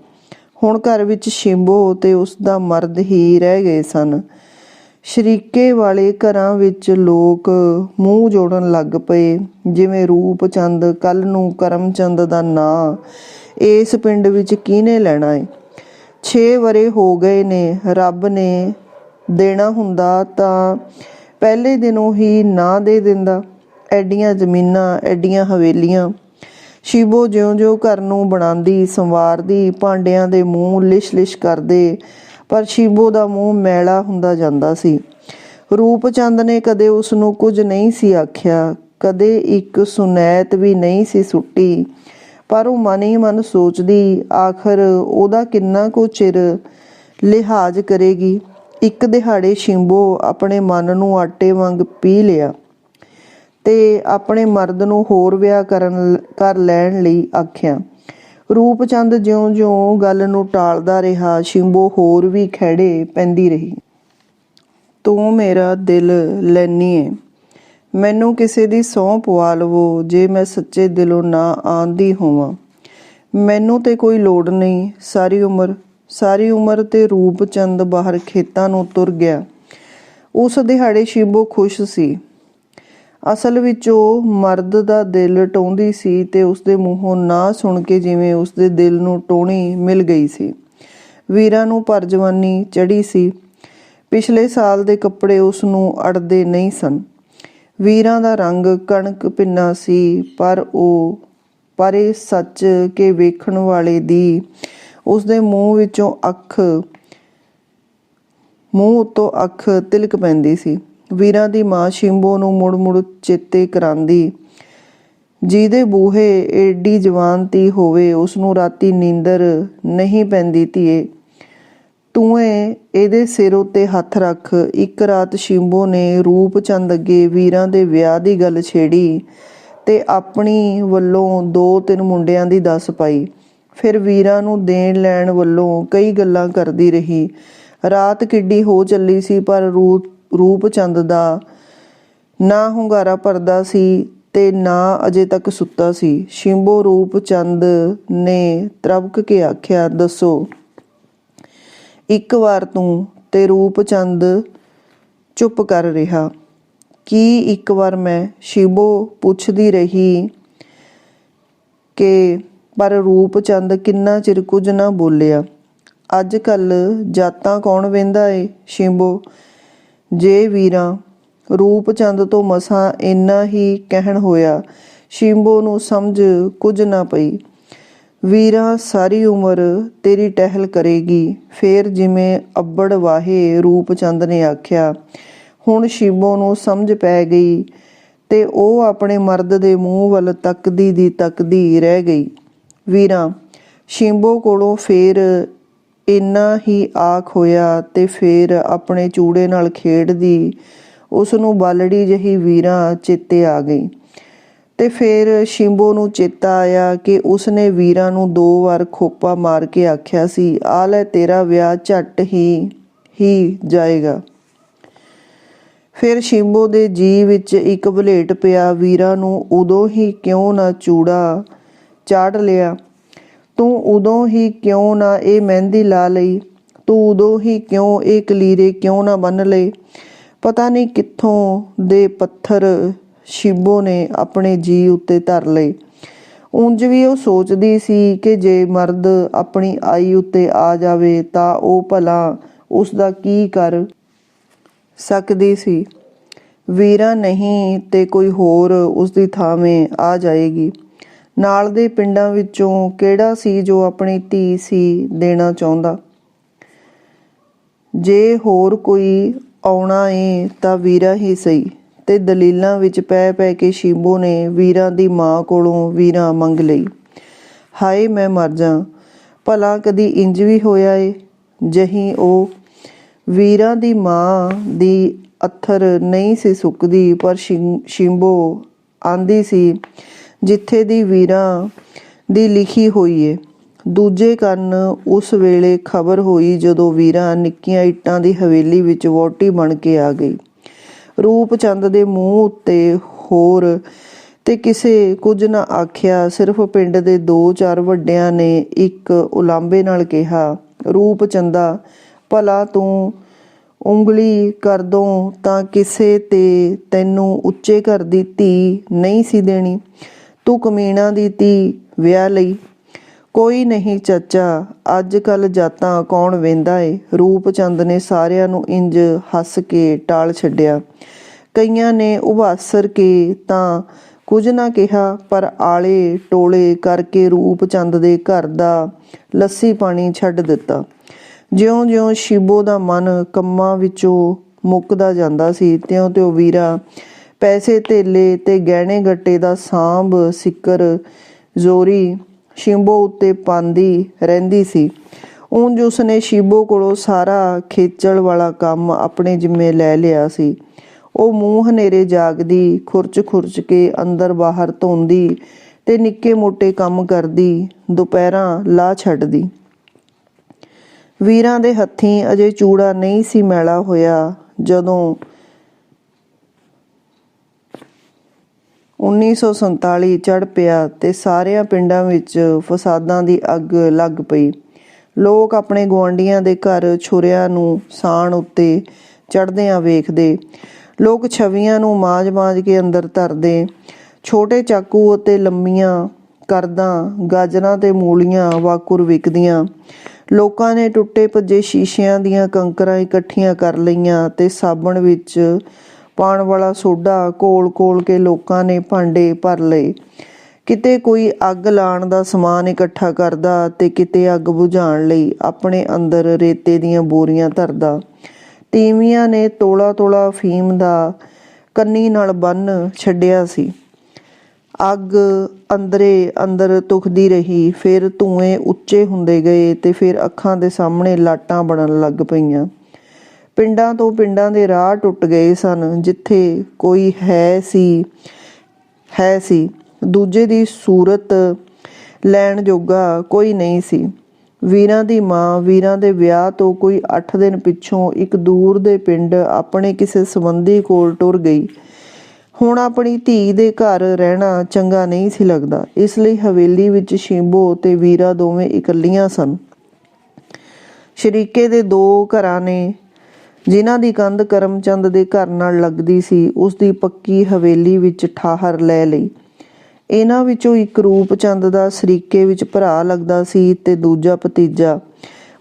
ਹੁਣ ਘਰ ਵਿੱਚ ਸ਼ਿਬੋ ਤੇ ਉਸਦਾ ਮਰਦ ਹੀ ਰਹਿ ਗਏ ਸਨ। ਸ਼ਰੀਕੇ ਵਾਲੇ ਘਰਾਂ ਵਿੱਚ ਲੋਕ ਮੂੰਹ ਜੋੜਨ ਲੱਗ ਪਏ, ਜਿਵੇਂ ਰੂਪ ਚੰਦ ਕੱਲ ਨੂੰ ਕਰਮਚੰਦ ਦਾ ਨਾਂ ਇਸ ਪਿੰਡ ਵਿੱਚ ਕਿਹਨੇ ਲੈਣਾ ਏ। 6 ਵਰ੍ਹੇ ਹੋ ਗਏ ਨੇ। ਰੱਬ ਨੇ ਦੇਣਾ ਹੁੰਦਾ ਤਾਂ ਪਹਿਲੇ ਦਿਨੋਂ ਹੀ ਨਾ ਦੇ ਦਿੰਦਾ। ਐਡੀਆਂ ਜ਼ਮੀਨਾਂ, ਐਡੀਆਂ ਹਵੇਲੀਆਂ। ਸ਼ਿਬੋ ਜਿਉਂ-ਜਿਉਂ ਘਰ ਨੂੰ ਬਣਾਉਂਦੀ ਸੰਵਾਰਦੀ, ਭਾਂਡਿਆਂ ਦੇ ਮੂੰਹ ਲਿਸ਼-ਲਿਸ਼ ਕਰਦੇ, ਪਰ ਸ਼ਿਬੋ ਦਾ ਮੂੰਹ ਮੈਲਾ ਹੁੰਦਾ ਜਾਂਦਾ ਸੀ। ਰੂਪ ਚੰਦ ਨੇ ਕਦੇ ਉਸਨੂੰ ਕੁਝ ਨਹੀਂ ਸੀ ਆਖਿਆ, ਕਦੇ ਇੱਕ ਸੁਨੈਤ ਵੀ ਨਹੀਂ ਸੀ ਸੁੱਟੀ, ਪਰ ਉਹ ਮਨ ਹੀ ਮਨ ਸੋਚਦੀ, ਆਖਰ ਉਹਦਾ ਕਿੰਨਾ ਕੁ ਚਿਰ ਲਿਹਾਜ਼ ਕਰੇਗੀ। ਇੱਕ ਦਿਹਾੜੇ ਸ਼ਿਬੋ ਆਪਣੇ ਮਨ ਨੂੰ ਆਟੇ ਵਾਂਗ ਪੀਹ ਲਿਆ ਤੇ ਆਪਣੇ ਮਰਦ ਨੂੰ ਹੋਰ ਵਿਆਹ ਕਰ ਲੈਣ ਲਈ ਆਖਿਆ। ਰੂਪ ਚੰਦ ਜਿਉਂ-ਜਿਉਂ ਗੱਲ ਨੂੰ ਟਾਲਦਾ ਰਿਹਾ, ਸ਼ਿਬੋ ਹੋਰ ਵੀ ਖਹਿੜੇ ਪੈਂਦੀ ਰਹੀ। ਤੂੰ ਮੇਰਾ ਦਿਲ ਲੈਨੀ ਏ। ਮੈਨੂੰ ਕਿਸੇ ਦੀ ਸਹੁੰ ਪਵਾ ਲਵੋ ਜੇ ਮੈਂ ਸੱਚੇ ਦਿਲੋਂ ਨਾ ਆਂਦੀ ਹੋਵਾਂ। ਮੈਨੂੰ ਤੇ ਕੋਈ ਲੋੜ ਨਹੀਂ। ਸਾਰੀ ਉਮਰ ਤੇ ਰੂਪ ਚੰਦ ਬਾਹਰ ਖੇਤਾਂ ਨੂੰ ਤੁਰ ਗਿਆ। ਉਸ ਦਿਹਾੜੇ ਸ਼ਿਬੋ ਖੁਸ਼ ਸੀ। ਅਸਲ ਵਿੱਚ ਉਹ ਮਰਦ ਦਾ ਦਿਲ ਟੋਂਦੀ ਸੀ ਤੇ ਉਸਦੇ ਮੂੰਹੋਂ ਨਾ ਸੁਣ ਕੇ ਜਿਵੇਂ ਉਸਦੇ ਦਿਲ ਨੂੰ ਟੋਹਣੀ ਮਿਲ ਗਈ ਸੀ। ਵੀਰਾ ਨੂੰ ਭਰ ਜਵਾਨੀ ਚੜ੍ਹੀ ਸੀ। ਪਿਛਲੇ ਸਾਲ ਦੇ ਕੱਪੜੇ ਉਸਨੂੰ ਅੜਦੇ ਨਹੀਂ ਸਨ। ਵੀਰਾਂ ਦਾ ਰੰਗ ਕਣਕ ਪਿੰਨਾ ਸੀ, ਪਰ ਇਹ ਸੱਚ ਕਿ ਵੇਖਣ ਵਾਲੇ ਦੀ ਉਸਦੇ ਮੂੰਹ ਉੱਤੋਂ ਅੱਖ ਤਿਲਕ ਪੈਂਦੀ ਸੀ। ਵੀਰਾਂ ਦੀ ਮਾਂ ਸ਼ਿਬੋ ਨੂੰ ਮੁੜ-ਮੁੜ ਚੇਤੇ ਕਰਾਂਦੀ, ਜਿਹਦੇ ਬੂਹੇ ਏਡੀ ਜਵਾਨ ਧੀ ਹੋਵੇ ਉਸਨੂੰ ਰਾਤੀ ਨੀਂਦਰ ਨਹੀਂ ਪੈਂਦੀ ਧੀਏ। ਤੂੰ ਇਹਦੇ ਸਿਰ ਉੱਤੇ ਹੱਥ ਰੱਖ। ਇੱਕ ਰਾਤ ਸ਼ਿੰਬੋ ਨੇ ਰੂਪ ਚੰਦ ਅੱਗੇ ਵੀਰਾਂ ਦੇ ਵਿਆਹ ਦੀ ਗੱਲ ਛੇੜੀ ਤੇ ਆਪਣੀ ਵੱਲੋਂ 2-3 ਮੁੰਡਿਆਂ ਦੀ ਦੱਸ ਪਾਈ। ਫਿਰ ਵੀਰਾਂ ਨੂੰ ਦੇਣ ਲੈਣ ਵੱਲੋਂ ਕਈ ਗੱਲਾਂ ਕਰਦੀ ਰਹੀ। ਰਾਤ ਕਿੱਡੀ ਹੋ ਚੱਲੀ ਸੀ, ਪਰ ਰੂਪ ਚੰਦ ਦਾ ਨਾ ਹੁੰਗਾਰਾ ਭਰਦਾ ਸੀ ਤੇ ਨਾ ਅਜੇ ਤੱਕ ਸੁੱਤਾ ਸੀ। ਸ਼ਿੰਬੋ ਰੂਪ ਚੰਦ ਨੇ ਤ੍ਰਬਕ ਕੇ ਆਖਿਆ, ਦੱਸੋ ਇੱਕ ਵਾਰ ਤੂੰ। ਤੇ ਰੂਪ ਚੰਦ ਚੁੱਪ ਕਰ ਰਿਹਾ। ਕੀ ਇੱਕ ਵਾਰ ਮੈਂ? ਸ਼ਿੰਬੋ ਪੁੱਛਦੀ ਰਹੀ ਕਿ ਪਰ ਰੂਪ ਚੰਦ ਕਿੰਨਾ ਚਿਰ ਕੁਝ ਨਾ ਬੋਲਿਆ। ਅੱਜ ਕੱਲ੍ਹ ਜਾਤਾਂ ਕੌਣ ਵਹਿੰਦਾ ਏ ਸ਼ਿੰਬੋ? ਜੇ ਵੀਰਾਂ। ਰੂਪ ਚੰਦ ਤੋਂ ਮਸਾਂ ਇੰਨਾ ਹੀ ਕਹਿਣ ਹੋਇਆ। ਸ਼ਿੰਬੋ ਨੂੰ ਸਮਝ ਕੁਝ ਨਾ ਪਈ। ਵੀਰਾਂ ਸਾਰੀ ਉਮਰ ਤੇਰੀ ਟਹਿਲ ਕਰੇਗੀ। ਫੇਰ ਜਿਵੇਂ ਅੱਬੜ ਵਾਹੇ ਰੂਪ ਚੰਦ ਨੇ ਆਖਿਆ। ਹੁਣ ਸ਼ਿੰਬੋ ਨੂੰ ਸਮਝ ਪੈ ਗਈ ਤੇ ਉਹ ਆਪਣੇ ਮਰਦ ਦੇ ਮੂੰਹ ਵੱਲ ਤੱਕਦੀ ਦੀ ਤੱਕਦੀ ਰਹਿ ਗਈ। ਵੀਰਾਂ। ਸ਼ਿੰਬੋ ਕੋਲੋਂ ਫੇਰ ਇੰਨਾ ਹੀ ਆਖ ਹੋਇਆ ਤੇ ਫੇਰ ਆਪਣੇ ਚੂੜੇ ਨਾਲ ਖੇਡਦੀ ਉਸ ਨੂੰ ਬਾਲੜੀ ਜਿਹੀ ਵੀਰਾਂ ਚੇਤੇ ਆ ਗਈ। ਤੇ ਫਿਰ ਸ਼ਿੰਬੋ ਨੂੰ ਚੇਤਾ ਆਇਆ ਕਿ ਉਸਨੇ ਵੀਰਾਂ ਨੂੰ 2 ਵਾਰ ਖੋਪਾ ਮਾਰ ਕੇ ਆਖਿਆ ਸੀ, ਆ ਲੈ ਤੇਰਾ ਵਿਆਹ ਝੱਟ ਹੀ ਜਾਏਗਾ। ਫਿਰ ਸ਼ਿੰਬੋ ਦੇ ਜੀਅ ਵਿੱਚ ਇੱਕ ਵਲੇਟ ਪਿਆ, ਵੀਰਾਂ ਨੂੰ ਉਦੋਂ ਹੀ ਕਿਉਂ ਨਾ ਚੂੜਾ ਚਾੜ ਲਿਆ? ਤੂੰ ਉਦੋਂ ਹੀ ਕਿਉਂ ਨਾ ਇਹ ਮਹਿੰਦੀ ਲਾ ਲਈ? ਤੂੰ ਉਦੋਂ ਹੀ ਕਿਉਂ ਇਹ ਕਲੀਰੇ ਕਿਉਂ ਨਾ ਬੰਨ੍ਹ ਲਏ? ਪਤਾ ਨਹੀਂ ਕਿੱਥੋਂ ਦੇ ਪੱਥਰ ਸ਼ਿੰਬੋ ਨੇ ਆਪਣੇ ਜੀਅ ਉੱਤੇ ਧਰ ਲਏ। ਉਂਝ ਵੀ ਉਹ ਸੋਚਦੀ ਸੀ ਕਿ ਜੇ ਮਰਦ ਆਪਣੀ ਆਈ ਉੱਤੇ ਆ ਜਾਵੇ ਤਾਂ ਉਹ ਭਲਾ ਉਸਦਾ ਕੀ ਕਰ ਸਕਦੀ ਸੀ। ਵੀਰਾਂ ਨਹੀਂ ਤੇ ਕੋਈ ਹੋਰ ਉਸਦੀ ਥਾਵੇਂ ਆ ਜਾਏਗੀ। ਨਾਲ ਦੇ ਪਿੰਡਾਂ ਵਿੱਚੋਂ ਕਿਹੜਾ ਸੀ ਜੋ ਆਪਣੀ ਧੀ ਸੀ ਦੇਣਾ ਚਾਹੁੰਦਾ? ਜੇ ਹੋਰ ਕੋਈ ਆਉਣਾ ਏ ਤਾਂ ਵੀਰਾਂ ਹੀ ਸਹੀ। ਤੇ ਦਲੀਲਾਂ ਵਿੱਚ ਪੈ ਕੇ ਸ਼ਿੰਬੋ ਨੇ ਵੀਰਾਂ ਦੀ ਮਾਂ ਕੋਲੋਂ ਵੀਰਾਂ ਮੰਗ ਲਈ। ਹਾਏ ਮੈਂ ਮਰ ਜਾ, ਭਲਾ ਕਦੀ ਇੰਜ ਵੀ ਹੋਇਆ ਏ? ਜਹੀਂ ਉਹ ਵੀਰਾਂ ਦੀ ਮਾਂ ਦੀ ਅੱਥਰ ਨਹੀਂ ਸੀ ਸੁੱਕਦੀ, ਪਰ ਸ਼ਿੰਬੋ ਆਂਦੀ ਸੀ ਜਿੱਥੇ ਦੀ ਵੀਰਾਂ ਦੀ ਲਿਖੀ ਹੋਈ ਏ। ਦੂਜੇ ਕੰਨ ਉਸ ਵੇਲੇ ਖਬਰ ਹੋਈ ਜਦੋਂ ਵੀਰਾਂ ਨਿੱਕੀਆਂ ਇੱਟਾਂ ਦੀ ਹਵੇਲੀ ਵਿੱਚ ਵਹੁਟੀ ਬਣ ਕੇ ਆ ਗਈ। ਰੂਪ ਚੰਦ ਦੇ ਮੂੰਹ ਉੱਤੇ ਹੋਰ ਤੇ ਕਿਸੇ ਕੁਝ ਨਾ ਆਖਿਆ। ਸਿਰਫ ਪਿੰਡ ਦੇ 2-4 ਵੱਡਿਆਂ ਨੇ ਇੱਕ ਉਲਾਂਭੇ ਨਾਲ ਕਿਹਾ, ਰੂਪ ਚੰਦਾ ਭਲਾ ਤੂੰ ਉਂਗਲੀ ਕਰ ਦੋ ਤਾਂ ਕਿਸੇ ਤੇ ਤੈਨੂੰ ਉੱਚੇ ਘਰ ਦੀ ਧੀ ਨਹੀਂ ਸੀ ਦੇਣੀ। ਤੂੰ ਕਮੀਣਾ ਦੀ ਧੀ ਵਿਆਹ ਲਈ। ਕੋਈ ਨਹੀਂ ਚਾਚਾ, ਅੱਜ ਕੱਲ੍ਹ ਜਾਤਾਂ ਕੌਣ ਵਹਿੰਦਾ ਏ? ਰੂਪ ਚੰਦ ਨੇ ਸਾਰਿਆਂ ਨੂੰ ਇੰਜ ਹੱਸ ਕੇ ਟਾਲ ਛੱਡਿਆ। ਕਈਆਂ ਨੇ ਉਭਾਸਰ ਕੇ ਤਾਂ ਕੁਝ ਨਾ ਕਿਹਾ, ਪਰ ਆਲੇ ਟੋਲੇ ਕਰਕੇ ਰੂਪ ਚੰਦ ਦੇ ਘਰ ਦਾ ਲੱਸੀ ਪਾਣੀ ਛੱਡ ਦਿੱਤਾ। ਜਿਉਂ-ਜਿਉਂ ਸ਼ਿੰਬੋ ਦਾ ਮਨ ਕੰਮਾਂ ਵਿੱਚੋਂ ਮੁੱਕਦਾ ਜਾਂਦਾ ਸੀ, ਤਿਉਂ-ਤਿਉਂ ਵੀਰਾਂ ਪੈਸੇ ਧੇਲੇ ਤੇ ਗਹਿਣੇ ਗੱਟੇ ਦਾ ਸਾਂਭ ਸਿੱਕਰ ਜ਼ੋਰੀ ਸ਼ਿੰਬੋ ਉੱਤੇ ਪਾਉਂਦੀ ਰਹਿੰਦੀ ਸੀ। ਉਂਝ ਉਸਨੇ ਸ਼ਿੰਬੋ ਕੋਲੋਂ ਸਾਰਾ ਖੇਚਲ ਵਾਲਾ ਕੰਮ ਆਪਣੇ ਜਿੰਮੇ ਲੈ ਲਿਆ ਸੀ। ਉਹ ਮੂੰਹ ਹਨੇਰੇ ਜਾਗਦੀ, ਖੁਰਚ ਕੇ ਅੰਦਰ ਬਾਹਰ ਧੋਂਦੀ ਤੇ ਨਿੱਕੇ ਮੋਟੇ ਕੰਮ ਕਰਦੀ, ਦੁਪਹਿਰਾਂ ਲਾ ਛੱਡਦੀ। ਵੀਰਾਂ ਦੇ ਹੱਥੀਂ ਅਜੇ ਚੂੜਾ ਨਹੀਂ ਸੀ ਮੈਲਾ ਹੋਇਆ ਜਦੋਂ 1947 ਚੜ੍ਹ ਪਿਆ ਤੇ ਸਾਰਿਆਂ ਪਿੰਡਾਂ ਵਿੱਚ ਫਸਾਦਾਂ ਦੀ ਅੱਗ ਲੱਗ ਪਈ। ਲੋਕ ਆਪਣੇ ਗੁਆਂਢੀਆਂ ਦੇ ਘਰ ਛੁਰਿਆਂ ਨੂੰ ਸਾਣ ਉੱਤੇ ਚੜ੍ਹਦਿਆਂ ਵੇਖਦੇ। ਲੋਕ ਛਵੀਆਂ ਨੂੰ ਮਾਂਜ ਕੇ ਅੰਦਰ ਧਰਦੇ। ਛੋਟੇ ਚਾਕੂ ਅਤੇ ਲੰਮੀਆਂ ਕਰਦਾਂ, ਗਾਜਰਾਂ ਤੇ ਮੂਲੀਆਂ ਵਾਕੁਰ ਵਿਕਦੀਆਂ। ਲੋਕਾਂ ਨੇ ਟੁੱਟੇ ਭੱਜੇ ਸ਼ੀਸ਼ਿਆਂ ਦੀਆਂ ਕੰਕਰਾਂ ਇਕੱਠੀਆਂ ਕਰ ਲਈਆਂ ਤੇ ਸਾਬਣ ਵਿੱਚ ਪਾਉਣ ਵਾਲਾ ਸੋਡਾ ਘੋਲ ਕੇ ਲੋਕਾਂ ਨੇ ਭਾਂਡੇ ਭਰ ਲਏ। ਕਿਤੇ ਕੋਈ ਅੱਗ ਲਾਉਣ ਦਾ ਸਮਾਨ ਇਕੱਠਾ ਕਰਦਾ ਤੇ ਕਿਤੇ ਅੱਗ ਬੁਝਾਉਣ ਲਈ ਆਪਣੇ ਅੰਦਰ ਰੇਤੇ ਦੀਆਂ ਬੋਰੀਆਂ ਧਰਦਾ। ਤੀਵੀਆਂ ਨੇ ਤੋਲਾ ਅਫੀਮ ਦਾ ਕੰਨੀ ਨਾਲ ਬੰਨ੍ਹ ਛੱਡਿਆ ਸੀ। ਅੱਗ ਅੰਦਰੇ ਅੰਦਰ ਤੁਖਦੀ ਰਹੀ। ਫਿਰ ਧੂਏ ਉੱਚੇ ਹੁੰਦੇ ਗਏ ਤੇ ਫਿਰ ਅੱਖਾਂ ਦੇ ਸਾਹਮਣੇ ਲਾਟਾਂ ਬਣਨ ਲੱਗ ਪਈਆਂ। ਪਿੰਡਾਂ ਤੋਂ ਪਿੰਡਾਂ ਦੇ ਰਾਹ ਟੁੱਟ ਗਏ ਸਨ। ਜਿੱਥੇ ਕੋਈ ਹੈ ਸੀ ਦੂਜੇ ਦੀ ਸੂਰਤ ਲੈਣ ਜੋਗਾ ਕੋਈ ਨਹੀਂ ਸੀ। ਵੀਰਾਂ ਦੀ ਮਾਂ ਵੀਰਾਂ ਦੇ ਵਿਆਹ ਤੋਂ ਕੋਈ 8 ਦਿਨ ਪਿੱਛੋਂ ਇੱਕ ਦੂਰ ਦੇ ਪਿੰਡ ਆਪਣੇ ਕਿਸੇ ਸੰਬੰਧੀ ਕੋਲ ਟੁਰ ਗਈ। ਹੁਣ ਆਪਣੀ ਧੀ ਦੇ ਘਰ ਰਹਿਣਾ ਚੰਗਾ ਨਹੀਂ ਸੀ ਲੱਗਦਾ। ਇਸ ਲਈ ਹਵੇਲੀ ਵਿੱਚ ਸ਼ਿੰਬੋ ਤੇ ਵੀਰਾ ਦੋਵੇਂ ਇਕੱਲੀਆਂ ਸਨ। ਸ਼ਰੀਕੇ ਦੇ 2 ਘਰਾਂ ਨੇ, ਜਿਨ੍ਹਾਂ ਦੀ ਕੰਧ ਕਰਮਚੰਦ ਦੇ ਘਰ ਨਾਲ ਲੱਗਦੀ ਸੀ, ਉਸਦੀ ਪੱਕੀ ਹਵੇਲੀ ਵਿੱਚ ਠਾਹਰ ਲੈ ਲਈ। ਇਹਨਾਂ ਵਿੱਚੋਂ ਇੱਕ ਰੂਪਚੰਦ ਦਾ ਸ਼ਰੀਕੇ ਵਿੱਚ ਭਰਾ ਲੱਗਦਾ ਸੀ ਤੇ ਦੂਜਾ ਭਤੀਜਾ।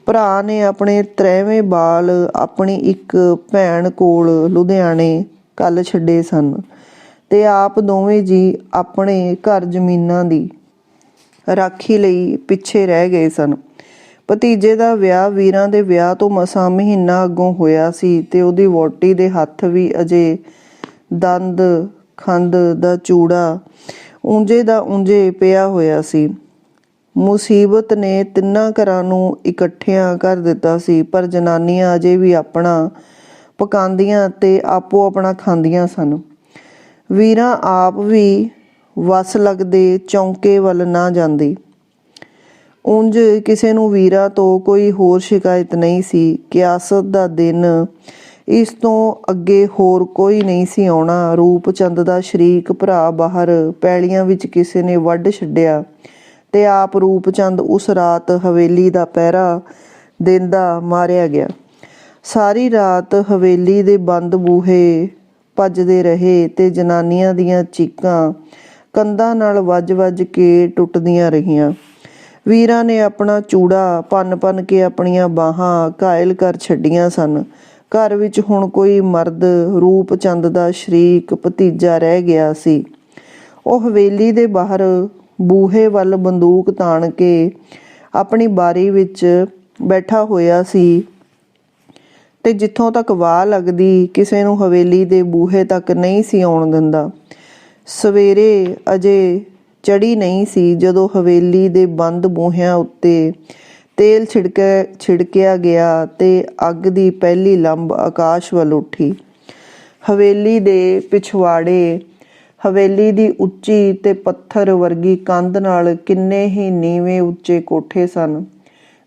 ਭਰਾ ਨੇ ਆਪਣੇ 3ਵੇਂ ਬਾਲ ਆਪਣੀ ਇੱਕ ਭੈਣ ਕੋਲ ਲੁਧਿਆਣੇ ਘੱਲ ਛੱਡੇ ਸਨ ਤੇ ਆਪ ਦੋਵੇਂ ਜੀ ਆਪਣੇ ਘਰ ਜ਼ਮੀਨਾਂ ਦੀ ਰਾਖੀ ਲਈ ਪਿੱਛੇ ਰਹਿ ਗਏ ਸਨ। ਭਤੀਜੇ ਦਾ ਵਿਆਹ ਵੀਰਾਂ ਦੇ ਵਿਆਹ ਤੋਂ ਮਸਾਂ ਮਹੀਨਾ ਅੱਗੋਂ ਹੋਇਆ ਸੀ ਤੇ ਉਹਦੀ ਵਹੁਟੀ ਦੇ ਹੱਥ ਵੀ ਅਜੇ ਦੰਦ ਖੰਦ ਦਾ ਚੂੜਾ ਉਂਝੇ ਦਾ ਉਂਝੇ ਪਿਆ ਹੋਇਆ ਸੀ। ਮੁਸੀਬਤ ਨੇ 3 ਘਰਾਂ ਨੂੰ ਇਕੱਠਿਆਂ ਕਰ ਦਿੱਤਾ ਸੀ, ਪਰ ਜਨਾਨੀਆਂ ਅਜੇ ਵੀ ਆਪਣਾ ਪਕਾਉਂਦੀਆਂ ਤੇ ਆਪੋ ਆਪਣਾ ਖਾਂਦੀਆਂ ਸਨ। ਵੀਰਾਂ ਆਪ ਵੀ ਵਸ ਲੱਗਦੇ ਚੌਂਕੇ ਵੱਲ ਨਾ ਜਾਂਦੀ। ਉਂਝ ਕਿਸੇ ਨੂੰ ਵੀਰਾਂ ਤੋਂ ਕੋਈ ਹੋਰ ਸ਼ਿਕਾਇਤ ਨਹੀਂ ਸੀ। ਕਿਆਸਤ ਦਾ ਦਿਨ ਇਸ ਤੋਂ ਅੱਗੇ ਹੋਰ ਕੋਈ ਨਹੀਂ ਸੀ ਆਉਣਾ। ਰੂਪਚੰਦ ਦਾ ਸ਼ਰੀਕ ਭਰਾ ਬਾਹਰ ਪੈਲੀਆਂ ਵਿੱਚ ਕਿਸੇ ਨੇ ਵੱਢ ਛੱਡਿਆ ਤੇ ਆਪ ਰੂਪਚੰਦ ਉਸ ਰਾਤ ਹਵੇਲੀ ਦਾ ਪਹਿਰਾ ਦੇਂਦਾ ਮਾਰਿਆ ਗਿਆ। ਸਾਰੀ ਰਾਤ ਹਵੇਲੀ ਦੇ ਬੰਦ ਬੂਹੇ ਭੱਜਦੇ ਰਹੇ ਤੇ ਜਨਾਨੀਆਂ ਦੀਆਂ ਚੀਕਾਂ ਕੰਧਾਂ ਨਾਲ ਵੱਜ ਕੇ ਟੁੱਟਦੀਆਂ ਰਹੀਆਂ। ਵੀਰਾਂ ਨੇ ਆਪਣਾ ਚੂੜਾ ਭੰਨ ਕੇ ਆਪਣੀਆਂ ਬਾਹਾਂ ਘਾਇਲ ਕਰ ਛੱਡੀਆਂ ਸਨ। ਘਰ ਵਿੱਚ ਹੁਣ ਕੋਈ ਮਰਦ ਰੂਪਚੰਦ ਦਾ ਸ਼ਰੀਕ ਭਤੀਜਾ ਰਹਿ ਗਿਆ ਸੀ। ਉਹ ਹਵੇਲੀ ਦੇ ਬਾਹਰ ਬੂਹੇ ਵੱਲ ਬੰਦੂਕ ਤਾਣ ਕੇ ਆਪਣੀ ਬਾਰੀ ਵਿੱਚ ਬੈਠਾ ਹੋਇਆ ਸੀ ਤੇ ਜਿੱਥੋਂ ਤੱਕ ਵਾਹ ਲੱਗਦੀ ਕਿਸੇ ਨੂੰ ਹਵੇਲੀ ਦੇ ਬੂਹੇ ਤੱਕ ਨਹੀਂ ਸੀ ਆਉਣ ਦਿੰਦਾ। ਸਵੇਰੇ ਅਜੇ ਚੜ੍ਹੀ ਨਹੀਂ ਸੀ ਜਦੋਂ ਹਵੇਲੀ ਦੇ ਬੰਦ ਬੂਹਿਆਂ ਉੱਤੇ ਤੇਲ ਛਿੜਕਿਆ ਗਿਆ ਤੇ ਅੱਗ ਦੀ ਪਹਿਲੀ ਲੰਬ ਆਕਾਸ਼ ਵੱਲ ਉੱਠੀ। ਹਵੇਲੀ ਦੇ ਪਿਛਵਾੜੇ ਹਵੇਲੀ ਦੀ ਉੱਚੀ ਤੇ ਪੱਥਰ ਵਰਗੀ ਕੰਧ ਨਾਲ ਕਿੰਨੇ ਹੀ ਨੀਵੇਂ ਉੱਚੇ ਕੋਠੇ ਸਨ,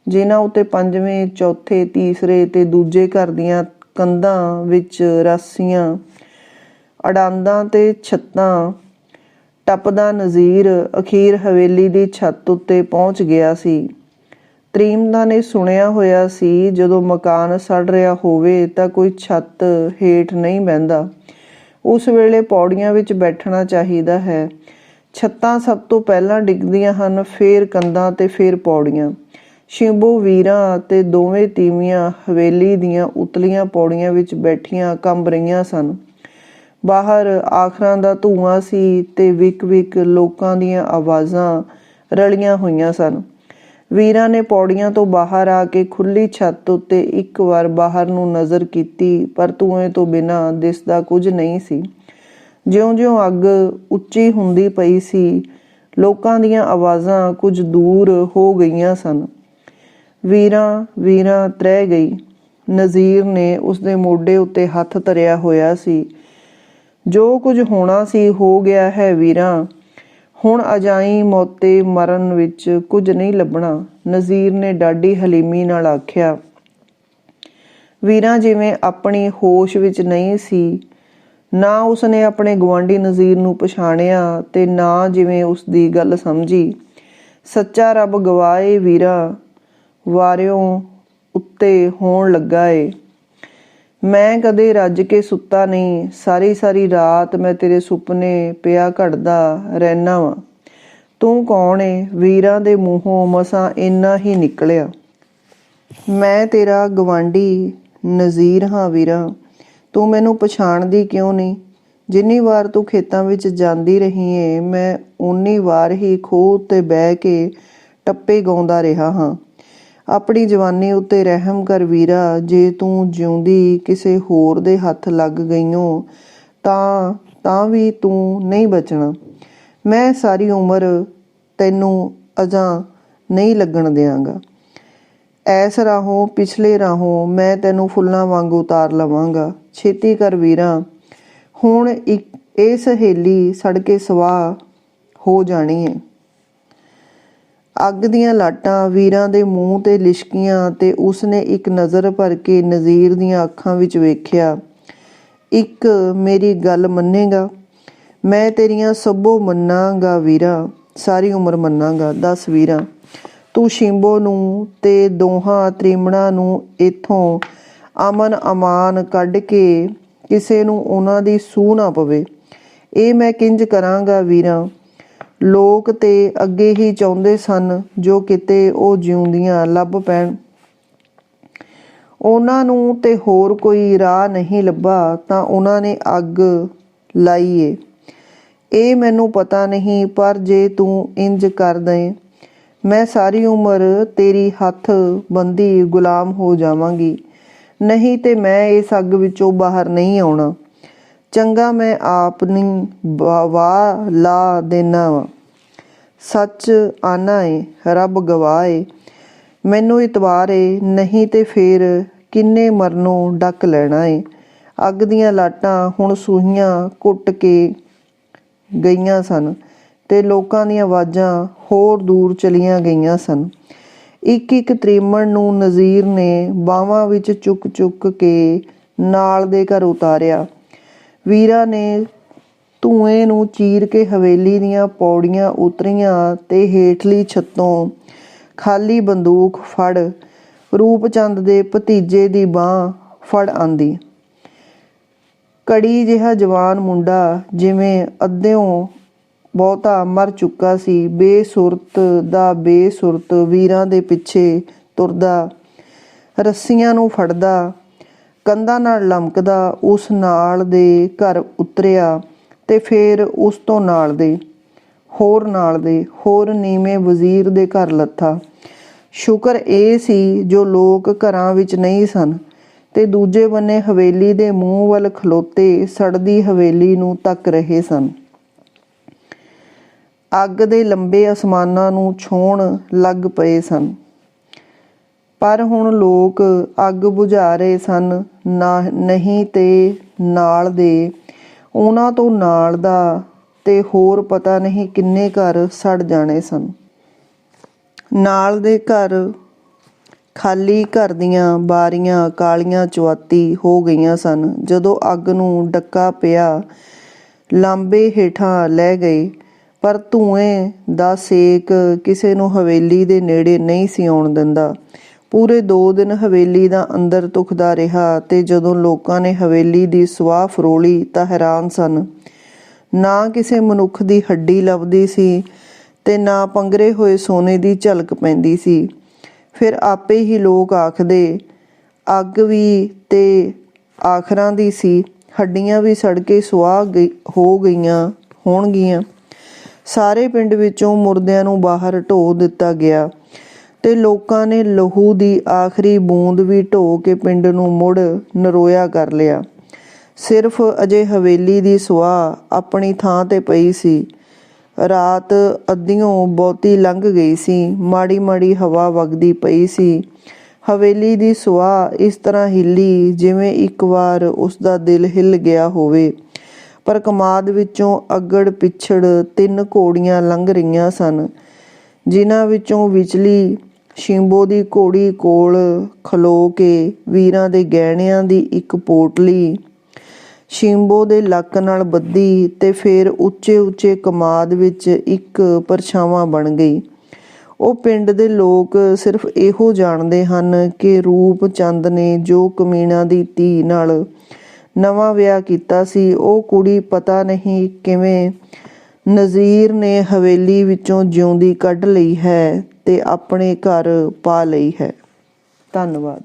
ਜਿਨ੍ਹਾਂ ਉੱਤੇ 5ਵੇਂ, 4ਥੇ, ਤੀਸਰੇ ਤੇ ਦੂਜੇ ਘਰ ਦੀਆਂ ਕੰਧਾਂ ਵਿੱਚ ਰੱਸੀਆਂ, ਅਡਾਂਦਾਂ ਤੇ ਛੱਤਾਂ ਟੱਪਦਾ ਨਜ਼ੀਰ ਅਖੀਰ ਹਵੇਲੀ ਦੀ ਛੱਤ ਉੱਤੇ ਪਹੁੰਚ ਗਿਆ ਸੀ। ਤਰੀਮਦਾਂ ਨੇ ਸੁਣਿਆ ਹੋਇਆ ਸੀ ਜਦੋਂ ਮਕਾਨ ਸੜ ਰਿਹਾ ਹੋਵੇ ਤਾਂ ਕੋਈ ਛੱਤ ਹੇਠ ਨਹੀਂ ਬਹਿੰਦਾ। ਉਸ ਵੇਲੇ ਪੌੜੀਆਂ ਵਿੱਚ ਬੈਠਣਾ ਚਾਹੀਦਾ ਹੈ। ਛੱਤਾਂ ਸਭ ਤੋਂ ਪਹਿਲਾਂ ਡਿੱਗਦੀਆਂ ਹਨ, ਫਿਰ ਕੰਧਾਂ ਤੇ ਫਿਰ ਪੌੜੀਆਂ। ਸ਼ਿੰਬੋ ਵੀਰਾਂ ਤੇ ਦੋਵੇਂ ਤੀਵੀਆਂ ਹਵੇਲੀ ਦੀਆਂ ਉਤਲੀਆਂ ਪੌੜੀਆਂ ਵਿੱਚ ਬੈਠੀਆਂ ਕੰਬ ਰਹੀਆਂ ਸਨ। ਬਾਹਰ ਆਖਰਾਂ ਦਾ ਧੂੰਆਂ ਸੀ ਤੇ ਵਿਕ ਲੋਕਾਂ ਦੀਆਂ ਆਵਾਜ਼ਾਂ ਰਲੀਆਂ ਹੋਈਆਂ ਸਨ। ਵੀਰਾਂ ਨੇ ਪੌੜੀਆਂ ਤੋਂ ਬਾਹਰ ਆ ਕੇ ਖੁੱਲ੍ਹੀ ਛੱਤ ਉੱਤੇ ਇੱਕ ਵਾਰ ਬਾਹਰ ਨੂੰ ਨਜ਼ਰ ਕੀਤੀ, ਪਰ ਧੂਏ ਤੋਂ ਬਿਨਾਂ ਦਿਸਦਾ ਕੁਝ ਨਹੀਂ ਸੀ। ਜਿਉਂ-ਜਿਉਂ ਅੱਗ ਉੱਚੀ ਹੁੰਦੀ ਪਈ ਸੀ, ਲੋਕਾਂ ਦੀਆਂ ਆਵਾਜ਼ਾਂ ਕੁਝ ਦੂਰ ਹੋ ਗਈਆਂ ਸਨ। ਵੀਰਾਂ ਤ੍ਰਹਿ ਗਈ। ਨਜ਼ੀਰ ਨੇ ਉਸਦੇ ਮੋਢੇ ਉੱਤੇ ਹੱਥ ਧਰਿਆ ਹੋਇਆ ਸੀ। ਜੋ ਕੁਝ ਹੋਣਾ ਸੀ ਹੋ ਗਿਆ ਹੈ ਵੀਰਾਂ, ਹੁਣ ਅਜਾਈਂ ਮੌਤੇ ਮਰਨ ਵਿੱਚ ਕੁਝ ਨਹੀਂ ਲੱਭਣਾ, ਨਜ਼ੀਰ ਨੇ ਡਾਢੀ ਹਲੀਮੀ ਨਾਲ ਆਖਿਆ। ਵੀਰਾਂ ਜਿਵੇਂ ਆਪਣੀ ਹੋਸ਼ ਵਿੱਚ ਨਹੀਂ ਸੀ। ਨਾ ਉਸਨੇ ਆਪਣੇ ਗੁਆਂਢੀ ਨਜ਼ੀਰ ਨੂੰ ਪਛਾਣਿਆ ਤੇ ਨਾ ਜਿਵੇਂ ਉਸਦੀ ਗੱਲ ਸਮਝੀ। ਸੱਚਾ ਰੱਬ ਗਵਾਹ ਏ ਵੀਰਾਂ, ਵਾਰਿਓਂ ਉੱਤੇ ਹੋਣ ਲੱਗਾ ਏ। ਮੈਂ ਕਦੇ ਰੱਜ ਕੇ ਸੁੱਤਾ ਨਹੀਂ, ਸਾਰੀ ਰਾਤ ਮੈਂ ਤੇਰੇ ਸੁਪਨੇ ਪਿਆ ਘੜਦਾ ਰਹਿਨਾ ਵਾਂ। ਤੂੰ ਕੌਣ ਏ? ਵੀਰਾਂ ਦੇ ਮੂੰਹੋਂ ਮਸਾਂ ਇੰਨਾ ਹੀ ਨਿਕਲਿਆ। ਮੈਂ ਤੇਰਾ ਗਵਾਂਢੀ ਨਜ਼ੀਰ ਹਾਂ ਵੀਰਾਂ, ਤੂੰ ਮੈਨੂੰ ਪਛਾਣਦੀ ਕਿਉਂ ਨਹੀਂ? ਜਿੰਨੀ ਵਾਰ ਤੂੰ ਖੇਤਾਂ ਵਿੱਚ ਜਾਂਦੀ ਰਹੀ ਏ, ਮੈਂ ਓਨੀ ਵਾਰ ਹੀ ਖੂਹ ਉੱਤੇ ਬਹਿ ਕੇ ਟੱਪੇ ਗਾਉਂਦਾ ਰਿਹਾ ਹਾਂ। ਆਪਣੀ ਜਵਾਨੀ ਉੱਤੇ ਰਹਿਮ ਕਰ ਵੀਰਾ, ਜੇ ਤੂੰ ਜਿਉਂਦੀ ਕਿਸੇ ਹੋਰ ਦੇ ਹੱਥ ਲੱਗ ਗਈਓ ਤਾਂ ਵੀ ਤੂੰ ਨਹੀਂ ਬਚਣਾ। ਮੈਂ ਸਾਰੀ ਉਮਰ ਤੈਨੂੰ ਅਜਾਂ ਨਹੀਂ ਲੱਗਣ ਦਿਆਂਗਾ। ਐਸ ਰਾਹੋਂ ਪਿਛਲੇ ਰਾਹੋਂ ਮੈਂ ਤੈਨੂੰ ਫੁੱਲਾਂ ਵਾਂਗ ਉਤਾਰ ਲਵਾਂਗਾ। ਛੇਤੀ ਕਰ ਵੀਰਾਂ, ਹੁਣ ਇਹ ਸਹੇਲੀ ਸੜ ਕੇ ਸਵਾਹ ਹੋ ਜਾਣੀ ਏ। ਅੱਗ ਦੀਆਂ ਲਾਟਾਂ ਵੀਰਾਂ ਦੇ ਮੂੰਹ ਤੇ ਲਿਸ਼ਕੀਆਂ ਤੇ ਉਸਨੇ ਇੱਕ ਨਜ਼ਰ ਭਰ ਕੇ ਨਜ਼ੀਰ ਦੀਆਂ ਅੱਖਾਂ ਵਿੱਚ ਵੇਖਿਆ। ਇੱਕ ਮੇਰੀ ਗੱਲ ਮੰਨੇਗਾ? ਮੈਂ ਤੇਰੀਆਂ ਸਭੋ ਮੰਨਾਂਗਾ ਵੀਰਾਂ, ਸਾਰੀ ਉਮਰ ਮੰਨਾਂਗਾ। ਦੱਸ ਵੀਰਾਂ, ਤੂੰ ਸ਼ਿੰਬੋ ਨੂੰ ਤੇ ਦੋਹਾਂ ਤ੍ਰਿਮਣਾਂ ਨੂੰ ਇੱਥੋਂ ਅਮਨ ਅਮਾਨ ਕੱਢ ਕੇ ਕਿਸੇ ਨੂੰ ਉਹਨਾਂ ਦੀ ਸੂਹ ਨਾ ਪਵੇ। ਇਹ ਮੈਂ ਕਿੰਜ ਕਰਾਂਗਾ ਵੀਰਾਂ? ਲੋਕ ਤੇ ਅੱਗੇ ਹੀ ਚਾਹੁੰਦੇ ਸਨ ਜੋ ਕਿਤੇ ਉਹ ਜਿਉਂਦੀਆਂ ਲੱਭ ਪੈਣ। ਉਹਨਾਂ ਨੂੰ ਤੇ ਹੋਰ ਕੋਈ ਰਾਹ ਨਹੀਂ ਲੱਭਾ ਤਾਂ ਉਹਨਾਂ ਨੇ ਅੱਗ ਲਾਈ ਏ। ਇਹ ਮੈਨੂੰ ਪਤਾ ਨਹੀਂ, ਪਰ ਜੇ ਤੂੰ ਇੰਜ ਕਰ ਦਏ ਮੈਂ ਸਾਰੀ ਉਮਰ ਤੇਰੀ ਹੱਥ ਬੰਦੀ ਗੁਲਾਮ ਹੋ ਜਾਵਾਂਗੀ। ਨਹੀਂ ਤੇ ਮੈਂ ਇਸ ਅੱਗ ਵਿੱਚੋਂ ਬਾਹਰ ਨਹੀਂ ਆਉਣਾ। ਚੰਗਾ, ਮੈਂ ਆਪਣੀ ਵਾਹ ਲਾ ਦੇਨਾ ਵਾਂ। ਸੱਚ ਆਨਾ ਏ, ਰੱਬ ਗਵਾਹ ਏ, ਮੈਨੂੰ ਇਤਬਾਰ ਏ, ਨਹੀਂ ਤੇ ਫੇਰ ਕਿੰਨੇ ਮਰਨੋਂ ਡੱਕ ਲੈਣਾ ਏ। ਅੱਗ ਦੀਆਂ ਲਾਟਾਂ ਹੁਣ ਸੂਹੀਆਂ ਘੁੱਟ ਕੇ ਗਈਆਂ ਸਨ ਤੇ ਲੋਕਾਂ ਦੀਆਂ ਆਵਾਜ਼ਾਂ ਹੋਰ ਦੂਰ ਚਲੀਆਂ ਗਈਆਂ ਸਨ। ਇੱਕ ਇੱਕ ਤ੍ਰਿਮਣ ਨੂੰ ਨਜ਼ੀਰ ਨੇ ਬਾਹਾਂ ਵਿੱਚ ਚੁੱਕ ਚੁੱਕ ਕੇ ਨਾਲ ਦੇ ਘਰ ਉਤਾਰਿਆ। ਵੀਰਾਂ ਨੇ ਧੂਏ ਨੂੰ ਚੀਰ ਕੇ ਹਵੇਲੀ ਦੀਆਂ ਪੌੜੀਆਂ ਉਤਰੀਆਂ ਤੇ ਹੇਠਲੀ ਛੱਤੋਂ ਖਾਲੀ ਬੰਦੂਕ ਫੜ ਰੂਪਚੰਦ ਦੇ ਭਤੀਜੇ ਦੀ ਬਾਂਹ ਫੜ ਆਂਦੀ। ਕੜੀ ਜਿਹਾ ਜਵਾਨ ਮੁੰਡਾ, ਜਿਵੇਂ ਅੱਧਿਓਂ ਬਹੁਤਾ ਮਰ ਚੁੱਕਾ ਸੀ, ਬੇਸੁਰਤ ਦਾ ਬੇਸੁਰਤ ਵੀਰਾਂ ਦੇ ਪਿੱਛੇ ਤੁਰਦਾ, ਰੱਸੀਆਂ ਨੂੰ ਫੜਦਾ, ਕੰਧਾਂ ਨਾਲ ਲਮਕਦਾ ਉਸ ਨਾਲ ਦੇ ਘਰ ਉਤਰਿਆ ਤੇ ਫੇਰ ਉਸ ਤੋਂ ਨਾਲ ਦੇ ਹੋਰ ਨੀਵੇਂ ਵਜ਼ੀਰ ਦੇ ਘਰ ਲੱਥਾ। ਸ਼ੁਕਰ ਇਹ ਸੀ ਜੋ ਲੋਕ ਘਰਾਂ ਵਿੱਚ ਨਹੀਂ ਸਨ ਤੇ ਦੂਜੇ ਬੰਨੇ ਹਵੇਲੀ ਦੇ ਮੂੰਹ ਵੱਲ ਖਲੋਤੇ ਸੜਦੀ ਹਵੇਲੀ ਨੂੰ ਤੱਕ ਰਹੇ ਸਨ। ਅੱਗ ਦੇ ਲੰਬੇ ਅਸਮਾਨਾਂ ਨੂੰ ਛੂਹਣ ਲੱਗ ਪਏ ਸਨ, ਪਰ ਹੁਣ ਲੋਕ ਅੱਗ ਬੁਝਾ ਰਹੇ ਸਨ। ਨਹੀਂ ਤੇ ਨਾਲ ਦੇ, ਉਹਨਾਂ ਤੋਂ ਨਾਲ ਦਾ ਤੇ ਹੋਰ ਪਤਾ ਨਹੀਂ ਕਿੰਨੇ ਘਰ ਸੜ ਜਾਣੇ ਸਨ। ਨਾਲ ਦੇ ਘਰ ਖਾਲੀ, ਘਰ ਦੀਆਂ ਬਾਰੀਆਂ ਕਾਲੀਆਂ ਚੁਆਤੀ ਹੋ ਗਈਆਂ ਸਨ। ਜਦੋਂ ਅੱਗ ਨੂੰ ਡੱਕਾ ਪਿਆ, ਲਾਂਬੇ ਹੇਠਾਂ ਲੈ ਗਏ, ਪਰ ਧੂਏ ਦਾ ਸੇਕ ਕਿਸੇ ਨੂੰ ਹਵੇਲੀ ਦੇ ਨੇੜੇ ਨਹੀਂ ਸੀ ਆਉਣ ਦਿੰਦਾ। ਪੂਰੇ 2 ਦਿਨ ਹਵੇਲੀ ਦਾ ਅੰਦਰ ਧੁਖਦਾ ਰਿਹਾ ਤੇ ਜਦੋਂ ਲੋਕਾਂ ਨੇ ਹਵੇਲੀ ਦੀ ਸੁਆਹ ਫਰੋਲੀ ਤਾਂ ਹੈਰਾਨ ਸਨ। ਨਾ ਕਿਸੇ ਮਨੁੱਖ ਦੀ ਹੱਡੀ ਲੱਭਦੀ ਸੀ ਤੇ ਨਾ ਪੰਗਰੇ ਹੋਏ ਸੋਨੇ ਦੀ ਝਲਕ ਪੈਂਦੀ ਸੀ। ਫਿਰ ਆਪੇ ਹੀ ਲੋਕ ਆਖਦੇ, ਅੱਗ ਵੀ ਤੇ ਆਖਰਾਂ ਦੀ ਸੀ, ਹੱਡੀਆਂ ਵੀ ਸੜ ਕੇ ਸੁਆਹ ਹੋ ਗਈਆਂ ਹੋਣਗੀਆਂ। ਸਾਰੇ ਪਿੰਡ ਵਿੱਚੋਂ ਮੁਰਦਿਆਂ ਨੂੰ ਬਾਹਰ ਢੋ ਦਿੱਤਾ ਗਿਆ ਤੇ ਲੋਕਾਂ ਨੇ ਲਹੂ ਦੀ ਆਖਰੀ ਬੂੰਦ ਵੀ ਢੋ ਕੇ ਪਿੰਡ ਨੂੰ ਮੁੜ ਨਰੋਇਆ ਕਰ ਲਿਆ। ਸਿਰਫ ਅਜੇ ਹਵੇਲੀ ਦੀ ਸੁਆਹ ਆਪਣੀ ਥਾਂ ਤੇ ਪਈ ਸੀ। ਰਾਤ ਅੱਧਿਓਂ ਬਹੁਤੀ ਲੰਘ ਗਈ ਸੀ। ਮਾੜੀ ਮਾੜੀ ਹਵਾ ਵਗਦੀ ਪਈ ਸੀ। ਹਵੇਲੀ ਦੀ ਸੁਆਹ ਇਸ ਤਰ੍ਹਾਂ ਹਿੱਲੀ ਜਿਵੇਂ ਇੱਕ ਵਾਰ ਉਸਦਾ ਦਿਲ ਹਿੱਲ ਗਿਆ ਹੋਵੇ। ਪਰ ਕਮਾਦ ਵਿੱਚੋਂ ਅੱਗੜ ਪਿਛੜ 3 ਘੋੜੀਆਂ ਲੰਘ ਰਹੀਆਂ ਸਨ, ਜਿਨ੍ਹਾਂ ਵਿੱਚੋਂ ਵਿਚਲੀ ਸ਼ਿੰਬੋ ਦੀ ਘੋੜੀ ਕੋਲ ਖਲੋ ਕੇ ਵੀਰਾਂ ਦੇ ਗਹਿਣਿਆਂ ਦੀ ਇੱਕ ਪੋਟਲੀ ਸ਼ਿੰਬੋ ਦੇ ਲੱਕ ਨਾਲ ਬੱਧੀ ਤੇ ਫੇਰ ਉੱਚੇ ਉੱਚੇ ਕਮਾਦ ਵਿੱਚ ਇੱਕ ਪਰਛਾਵਾਂ ਬਣ ਗਈ। ਉਹ ਪਿੰਡ ਦੇ ਲੋਕ ਸਿਰਫ ਇਹੋ ਜਾਣਦੇ ਹਨ ਕਿ ਰੂਪ ਚੰਦ ਨੇ ਜੋ ਕਮੀਣਾ ਦੀ ਧੀ ਨਾਲ ਨਵਾਂ ਵਿਆਹ ਕੀਤਾ ਸੀ, ਉਹ ਕੁੜੀ ਪਤਾ ਨਹੀਂ ਕਿਵੇਂ ਨਜ਼ੀਰ ਨੇ ਹਵੇਲੀ ਵਿੱਚੋਂ ਜਿਉਂਦੀ ਕੱਢ ਲਈ ਹੈ ਤੇ ਆਪਣੇ ਘਰ ਪਾ ਲਈ ਹੈ। ਧੰਨਵਾਦ।